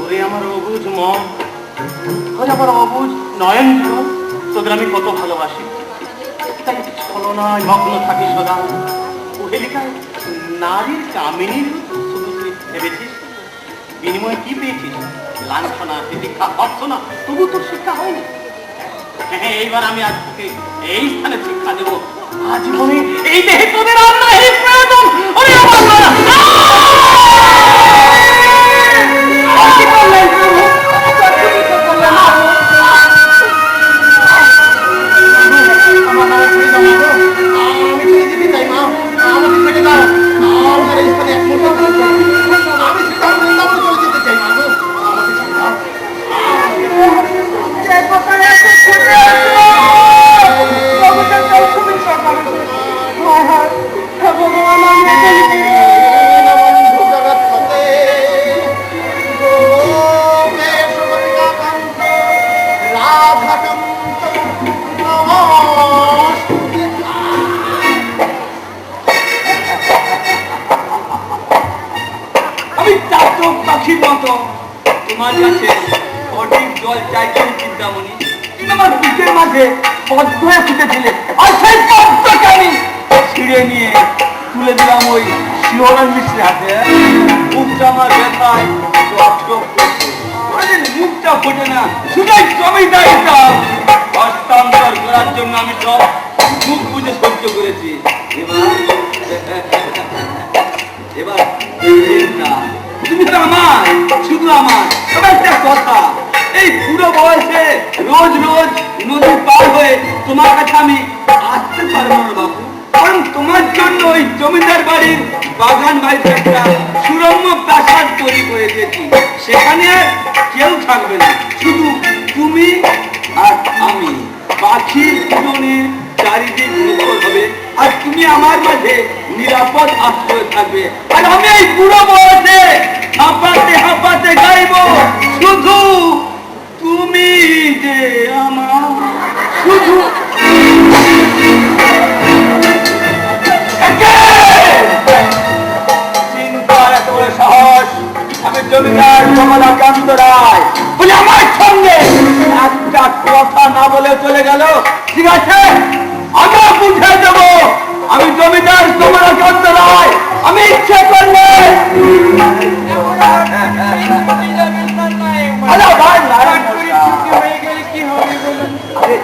S5: ওরে আমার অবুঝ মন, ওরে আমার অবুঝ নয়ন, তোদের আমি কত ভালোবাসি। তাই ছলনায় মগ্ন থাকি সদা। ওহেলিকায় নারীর কামিনীর শুধু তুই ভেবেছিস, বিনিময়ে কি পেয়েছিস? লাঞ্ছনা, শিক্ষা, অর্থনা, তবু তোর শিক্ষা হয়নি। হ্যাঁ, এইবার আমি আজ থেকে এই স্থানে শিক্ষা দেবো। আজীবনে এই দেহে তোদের আর নাই প্রয়োজন। ওরে আমার মা!
S1: কি করলেন প্রভু? কি করলেন মা?
S5: আমার নামে ছেড়ে দাও মা গো। আমি ছেড়ে যেতে চাই মা, আমাকে ছেড়ে দাও। আমার এই স্থানে এক মুহূর্ত আমি সিদ্ধান্ত বৃন্দাবনে চলে যেতে চাই মা গো। আমাকে ছেড়ে দাও।
S1: যে কোথায় আছে ছুটে আসো। প্রভুদের জন্য তুমি সকাল। হায় হায়, হে ভগবান, আমি এখানে কি
S5: বন্ধু জগৎপতে, গোপেশ গোপিকাকান্ত, রাধাকান্ত নমস্তুতে।
S2: আমি চাতক পাখির মতো তোমার কাছে সঠিক জল চাইছি চিন্তামণি, কিন্তু আমার বুকের মাঝে পদ্ম হয়ে ফুটেছিলে, আর সেই পদ্মকে আমি ছিঁড়ে নিয়ে তুলে দিলাম ওই শিহরণ মিশ্রের হাতে। মুখটা আমার ব্যথায় টক করছে, কোনোদিন মুখটা ফোটে না, শুধু জমিদারিটা হস্তান্তর করার জন্য আমি সব মুখ বুঝে সহ্য করেছি। এবার তুমি তো আমার, শুধু আমার। তবে একটা কথা, এই পুরো বয়সে রোজ নদী পার হয়ে তোমার কাছে আমি আসতে পারবো না বাবু, কারণ তোমার জন্য ওই জমিদার বাড়ির বাগান বাড়িতে একটা সুরম্য প্রাসাদ তৈরি করে দিয়েছি। সেখানে আর কেউ থাকবে না, শুধু তুমি আর আমি। পাখির জীবনের চারিদিক মুখর হবে, আর তুমি আমার মাঝে নিরাপদ আশ্রয় থাকবে। আর আমি এই পুরো বয়সে হাঁপাতে হাঁপাতে গাইব শুধু তুমি যে আমার, শুধু চিন্তার এত বড় সাহস! আমি জমিদার কমলাকান্ত রায় বলে আমার সঙ্গে একটা কথা না বলে চলে গেল। ঠিক আছে, আমরা বুঝে দেব আমি জমিদার কমলাকান্ত রায়। আমি ইচ্ছে করলে
S1: হয়ে গেলে কি হবে বলুন?
S2: আরে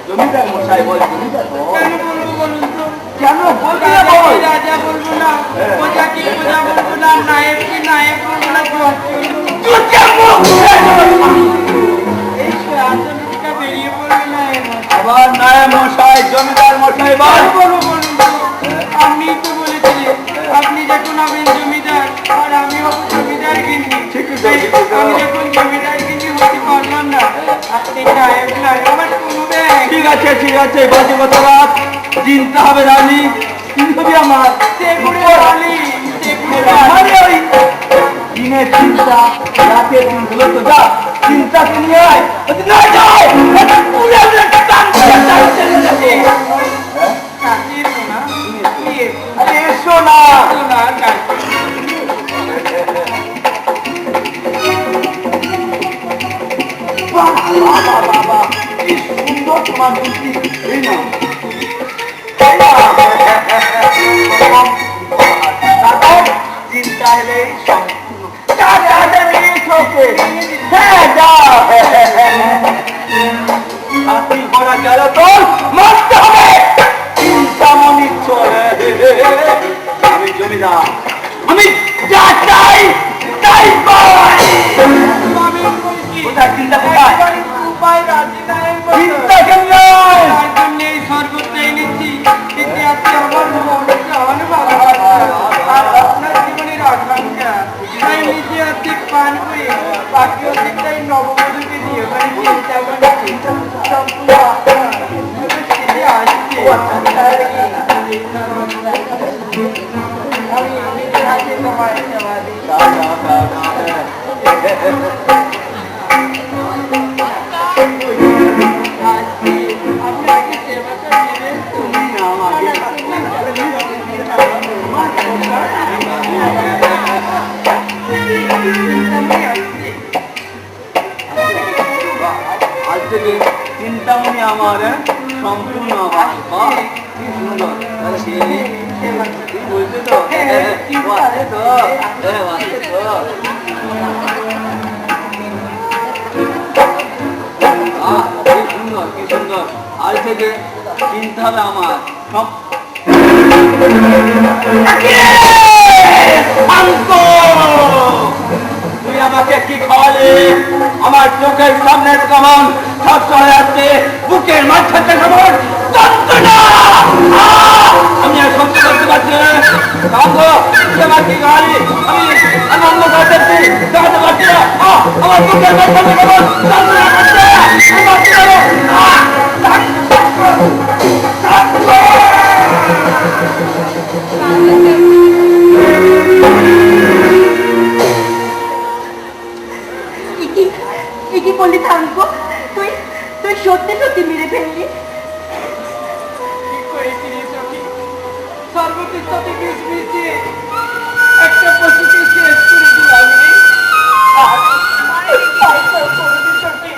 S2: জমিদার মশাই বল, জমিদার বল।
S1: কেন বলবো বলুন তো?
S2: কেন বলবি না বল?
S1: রাজা বলবো না, প্রজা কি প্রজা বলবো না, নায়ক কি নায়ক বলবো না, জজ এই রাজনীতিটা বেরিয়ে পড়বে না।
S2: আবার নায়ক মশাই, জমিদার মশাই বল।
S1: বলবো বলুন তো? আপনি তো বলেছিলেন আপনি যখন হবেন জমিদার আর আমি হবো জমিদার গিন্নি। আমি যখন জমিদার গিন্নি হতে পারলাম না, আপনি নায়ক নয় আমার কোনো ব্যাগ।
S2: ঠিক আছে ঠিক আছে, বাজে কথা রাখ, চিন্তা হবে রানী, তুই হবি আমার। ওই দিনের চিন্তা রাতের দিনগুলো তো যা চিন্তা নিয়ে আয়। না যাও, আরে এসো না।
S4: বাবা বাবা কি সুন্দর তোমার মূর্তি, এই না চিন্তা এলে গেল তোর মারতে হবে চিন্তামণি চলে। আমি জমিদার, আমি যা চাই তাই পাই। কোথায় চিন্তা, কোথায়
S1: উপায় রাজি নাই,
S4: চিন্তা কেমন?
S1: তার জন্য এই শরবতটা এনেছি। এতে আজকে আমার মনে প্রাণ ভালোবাসা আর আপনার জীবনের আকাঙ্ক্ষা। তাই নিজে অর্ধেক পান করে বাকি অর্ধেকটাই নববধূকে দিয়ে মানে চিন্তা করেছি সম্পূর্ণ আপনার সেজে আসছে। আমি আজকে তোমায় সেবা দিই। আপনাকে সেবাটা দেবেন তুমি আমাকে।
S4: আজ থেকে চিন্তামণি আমার সম্পূর্ণ আমার। বাহ, কি সুন্দর। ঠিক বলছে তো? আছে তো? আছে তো? কি সুন্দর, কি সুন্দর। আজ থেকে চিন্তা হবে আমার সব। তুই আমাকে কি খাওয়ালে? আমার চোখের সামনে কেমন সব চলে যাচ্ছে, বুকের মাঝখানে কেমন যন্ত্রণা। আমি আর সহ্য করতে পারছি না। তুই আমার কি খাওয়ালি? আমি অন্য কাছে দেখাতে পারছি না। আমার বুকের মাঝখানে কেমন যন্ত্রণা করছে।
S3: কি বললি থাঙ্কো? তুই তুই সত্যি সত্যি মেরে ফেললি?
S1: ঠিক করেছিলি সখী, সর্বতির সাথে বিষ মিশিয়ে একটা পশুকে শেষ করে দিলাম রে। আর পাইসাও করেছি সখী,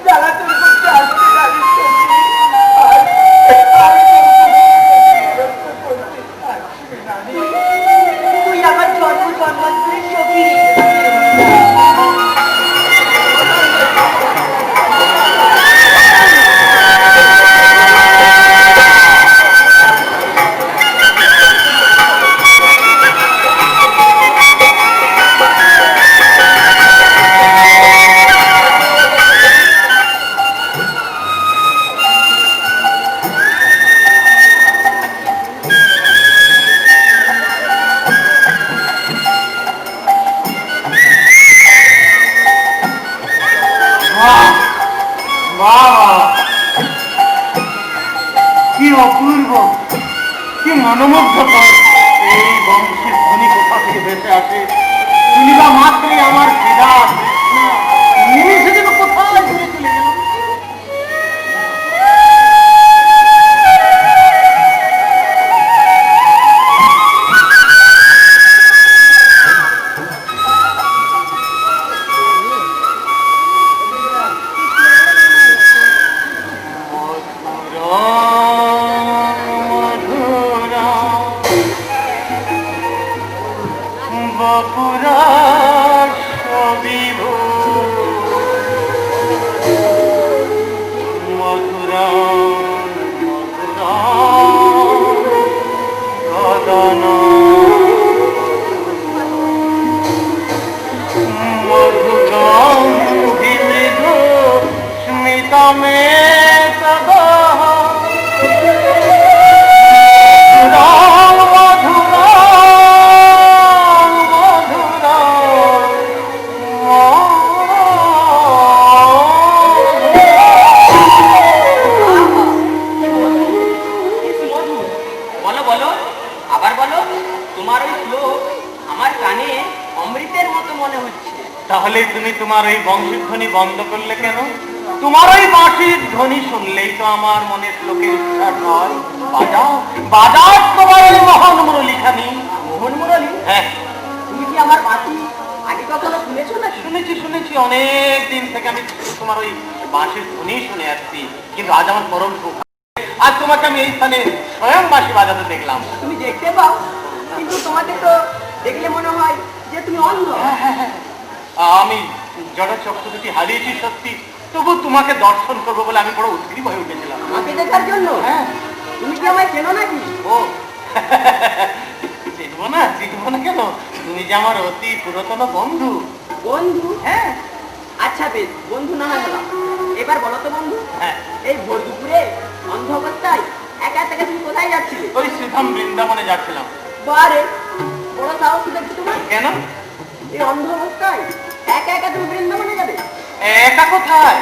S1: জ্বালাতন করতে আসতে জানিস সখী। আর বিরক্ত করতে আসবে না রে।
S3: তুই আমার জন্ম জন্মান্তরের সখী।
S5: কি অপূর্ব, কি মনোমুগ্ধকর। এই বংশের ধ্বনি কোথা থেকে ভেসে আসে? শুনিবা মাত্রই আমার খিদা নিমিষে যেন কোথায় ঘুরে চলে গেল। বপুরা সবিভূ মধুরা মধুরা কদন মধুগন্ধিমৃদু স্মিতমে তদা
S2: বলো বলো, আবার বলো। তোমার ওই শ্লোক আমার কানে অমৃতের মতো মনে হচ্ছে।
S5: তাহলে তুমি তোমার ওই বংশীধ্বনি বন্ধ করলে কেন? তোমার ওই বাঁশির ধ্বনি শুনলেই তো আমার মনে শ্লোকের উচ্চারণ হয়। বাজাও বাজাও তোমার ওই মহান মুরলীখানি।
S3: মোহন মুরলী,
S5: হ্যাঁ,
S3: তুমি কি আমার বাঁশি আগে কখনো শুনেছো না?
S5: শুনেছি শুনেছি, অনেক দিন থেকে আমি তোমার ওই বাঁশির ধ্বনি শুনে আসছি, কিন্তু আজ আমার পরম সুখ। আজ তোমাকে আমি এই স্থানে স্বয়ং বাঁশি বাজাতে দেখলাম।
S3: তুমি দেখতে পাও, কিন্তু তোমাকে তো দেখলে মনে হয় যে তুমি অন্ধ।
S5: আমি জড় চক্ষু দুটি হারিয়েছি সত্যি, তবু তোমাকে দর্শন করবো বলে আমি বড় উদ্গ্রীব হয়ে উঠেছিলাম।
S3: আমাকে দেখার জন্য?
S5: হ্যাঁ।
S3: তুমি কি আমায় চেনো নাকি?
S5: ও চিনবো না, চিনবো না কেন? তুমি যে আমার অতি পুরাতন বন্ধু।
S3: বন্ধু?
S5: হ্যাঁ।
S3: আচ্ছা বেশ, বন্ধু না হয় হলাম। এবার বলো তো বন্ধু,
S5: হ্যাঁ,
S3: এই ভোর দুপুরে অন্ধ অবস্থায় একা একা তুমি কোথায় যাচ্ছিলে?
S5: ওই শ্রীধাম বৃন্দাবনে যাচ্ছিলাম।
S3: বারে, বড় সাহস দেখছি তোমার।
S5: কেন?
S3: এই অন্ধ অবস্থায় একা একা তুমি বৃন্দাবনে যাবে?
S5: একা কোথায়?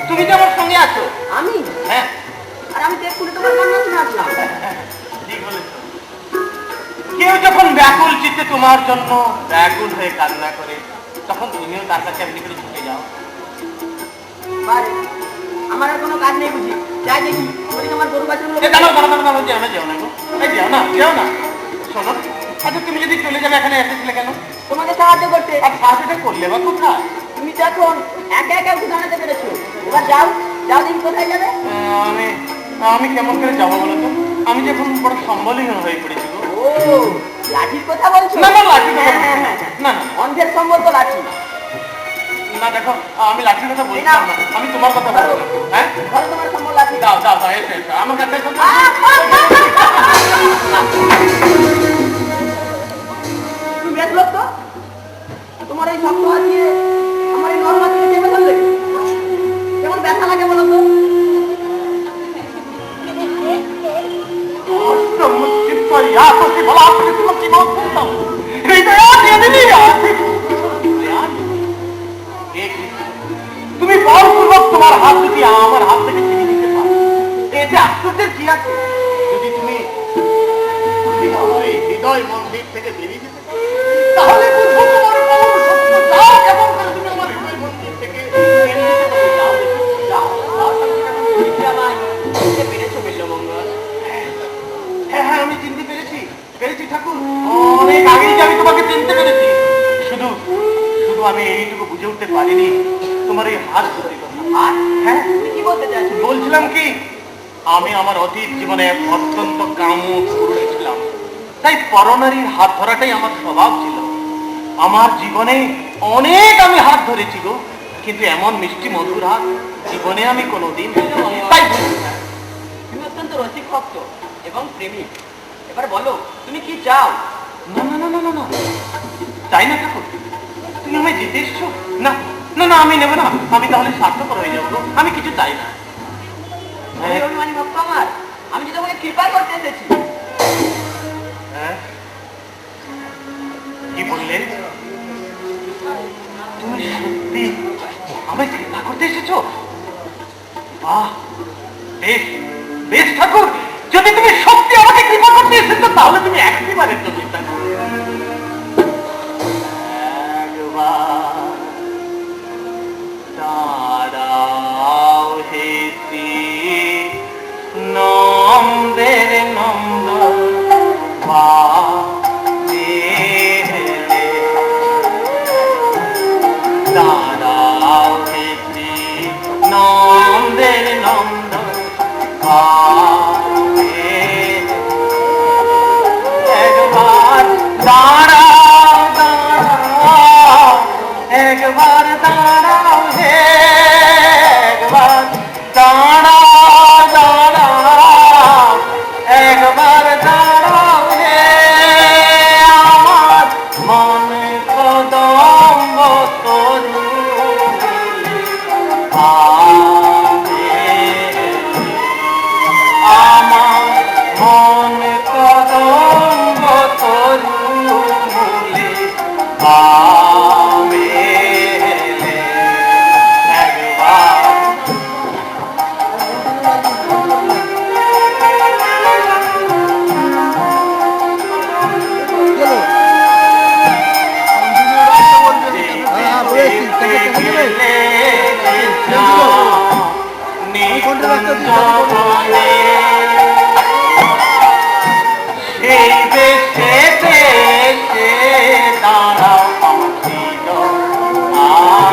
S5: তুমি তো আমার সঙ্গে আছো।
S3: আমি?
S5: হ্যাঁ,
S3: আর আমি তো এক্ষুনি তোমার কান্না শুনে আসলাম।
S5: ঠিক বলেছ। কেউ যখন ব্যাকুল চিত্তে তোমার জন্য ব্যাকুল হয়ে কান্না করে, তখন তুমিও তার কাছে এমনি করে ছুটে যাও।
S3: বারে, আমার আর কোনো কাজ নেই বুঝি, যাই দেখি ওই আমার গরু বাছুরগুলো।
S5: যেও না, যেও না গো। এই যেও না, যেও না। শোনো, আচ্ছা তুমি যদি চলে যাবে, এখানে এসেছিলে কেন?
S3: তোমাকে সাহায্য করতে।
S5: আর সাহায্যটা করলে বা কোথায়?
S3: তুমি তো এখন একা একা উঠে দাঁড়াতে পেরেছো, এবার যাও, যাও দেখি কোথায় যাবে।
S5: আমি আমি কেমন করে যাবো বলো তো? আমি যে এখন বড় সম্বলহীন হয়ে পড়েছি গো।
S3: ও, লাঠির কথা বলছো?
S5: না, না, লাঠির কথা
S3: হ্যাঁ,
S5: বলছি না।
S3: হ্যাঁ, হ্যাঁ।
S5: না, না।
S3: অন্ধের সম্বল তো লাঠি।
S5: না দেখো, আমি লাঠির কথা বলছিলাম না, আমি তোমার কথা বলবো। হ্যাঁ,
S3: ধরো তোমার সম্বল লাঠি।
S5: দাও দাও দাও, এসে এসো আমার কাছে এসো।
S3: তুমি বেশ লোক তো, তোমার এই শক্ত হাত দিয়ে আমার এই নরম হাতকে চেপে ধরলে কেমন ব্যথা লাগে বলো তো?
S5: তুমি বলপূর্বক তোমার হাত দুটি আমার হাত থেকে ছিনিয়ে নিতে পারো, এতে আশ্চর্যের কি আছে? যদি তুমি হৃদয় মন্দির থেকে বেরিয়ে যেতে পারো, তাহলে বুঝবো তোমার পরম সত্য। যাও, কেমন করে তুমি আমার হৃদয় মন্দির থেকে বেরিয়ে যেতে পারো? যাও, যাও, যাও,
S3: পেরেছো বিল্লমঙ্গল?
S5: হ্যাঁ হ্যাঁ, আমি চিনতে পেরেছি, পেরেছি ঠাকুর। অনেক আগেই যে আমি তোমাকে চিনতে পেরেছি। শুধু শুধু আমি এইটুকু বুঝে উঠতে পারিনি তোমার এই হাত দুটির কথা।
S3: আর
S5: হ্যাঁ,
S3: তুমি কি বলতে চাইছো?
S5: বলছিলাম কি, আমি আমার অতীত জীবনে অত্যন্ত কামুক পুরুষ ছিলাম, তাই পরনারীর হাত ধরাটাই আমার স্বভাব ছিল। আমার জীবনে অনেক আমি হাত ধরেছি গো, কিন্তু এমন মিষ্টি মধুর হাত জীবনে আমি কোনোদিন তাই বলি না।
S3: তুমি অত্যন্ত রসিক ভক্ত এবং প্রেমিক। এবার বলো তুমি কি চাও?
S5: না না না না না না, চাই না ঠাকুর। তুমি আমায় যেতে এসছো? না না না, আমি নেবো না। আমি তাহলে স্বার্থপর হয়ে যাবো। আমি কিছু চাই না।
S3: তুমি অভিমানী ভক্ত আমার, আমি যে তোমাকে কৃপা করতে এসেছি।
S5: হ্যাঁ, কি বললে? তুমি সত্যি আমায় কৃপা করতে এসেছো? বাহ, বেশ বেশ ঠাকুর, যদি তুমি সত্যি আমাকে কৃপা করতে এসেছো, তাহলে তুমি একেবারে তো চিন্তা করো। একবার দাঁড়াও হে শ্রী নন্দের নন্দন দাঁড়াও হে শ্রী নন্দের নন্দন একবার দাঁড়াও দাঁড়াও, একবার দাঁড়াও হে, একবার দাঁড়াও দাঁড়াও, একবার দাঁড়াও হে, আমার মনে কদম্ব তরু আমার মন কদম্ব তরু মূলে আমেলে একবার। সেই দেশে দেশে দাঁড়াও আমার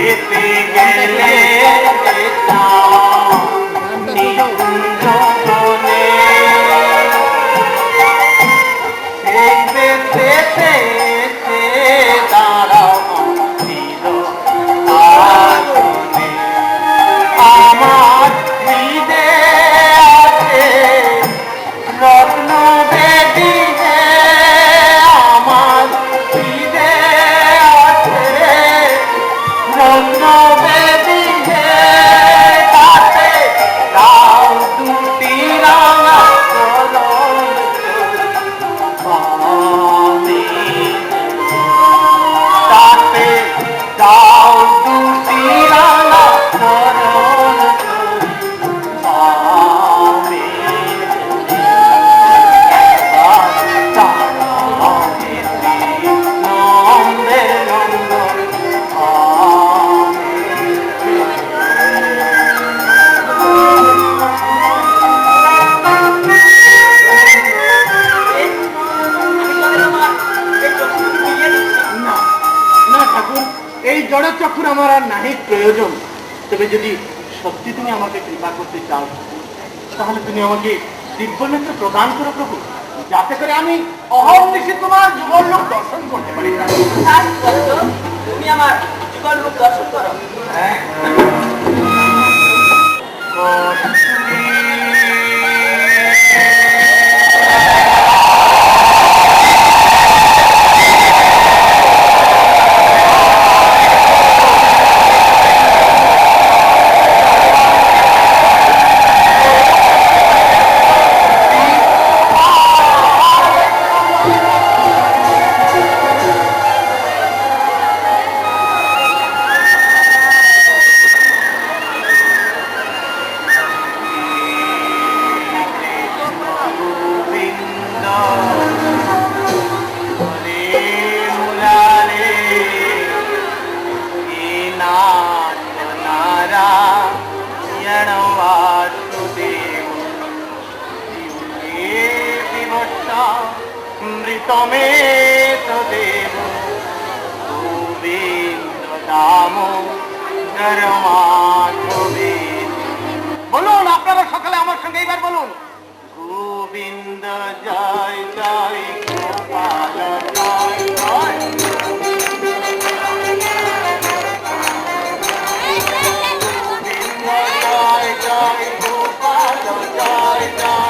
S5: যেতে গেলে নিকুঞ্জ বনে সেই দেশে সে দাঁড়াও ছিল আসনে আমার হৃদে আছে রত্ন বেদি হে আমার হৃদে আছে রত্ন বেদি হে তাতে দাও দুটি রাঙা কলম আমি তাতে দাও দুটি রাঙা কলম আমি নন্দে নন্দন না না ঠাকুর, এই জড়চক্ষুর আমার আর নাহি প্রয়োজন। তবে যদি সত্যি তুমি আমাকে কৃপা করতে চাও তাহলে তুমি আমাকে দিব্যনেত্র প্রদান করো প্রভু, যাতে করে আমি অহর্নিশি তোমার যুগল লোক দর্শন করতে পারি।
S3: তুমি আমার যুগল রূপ দর্শন করো। মৃতমেত দেব গোবিন্দ দামোদর মাধবে। বলুন আপনারা সকালে আমার সঙ্গে এইবার বলুন, গোবিন্দ জয় জয় গোপাল জয় জয়। গোবিন্দ জয় জয় গোপাল জয় জয়।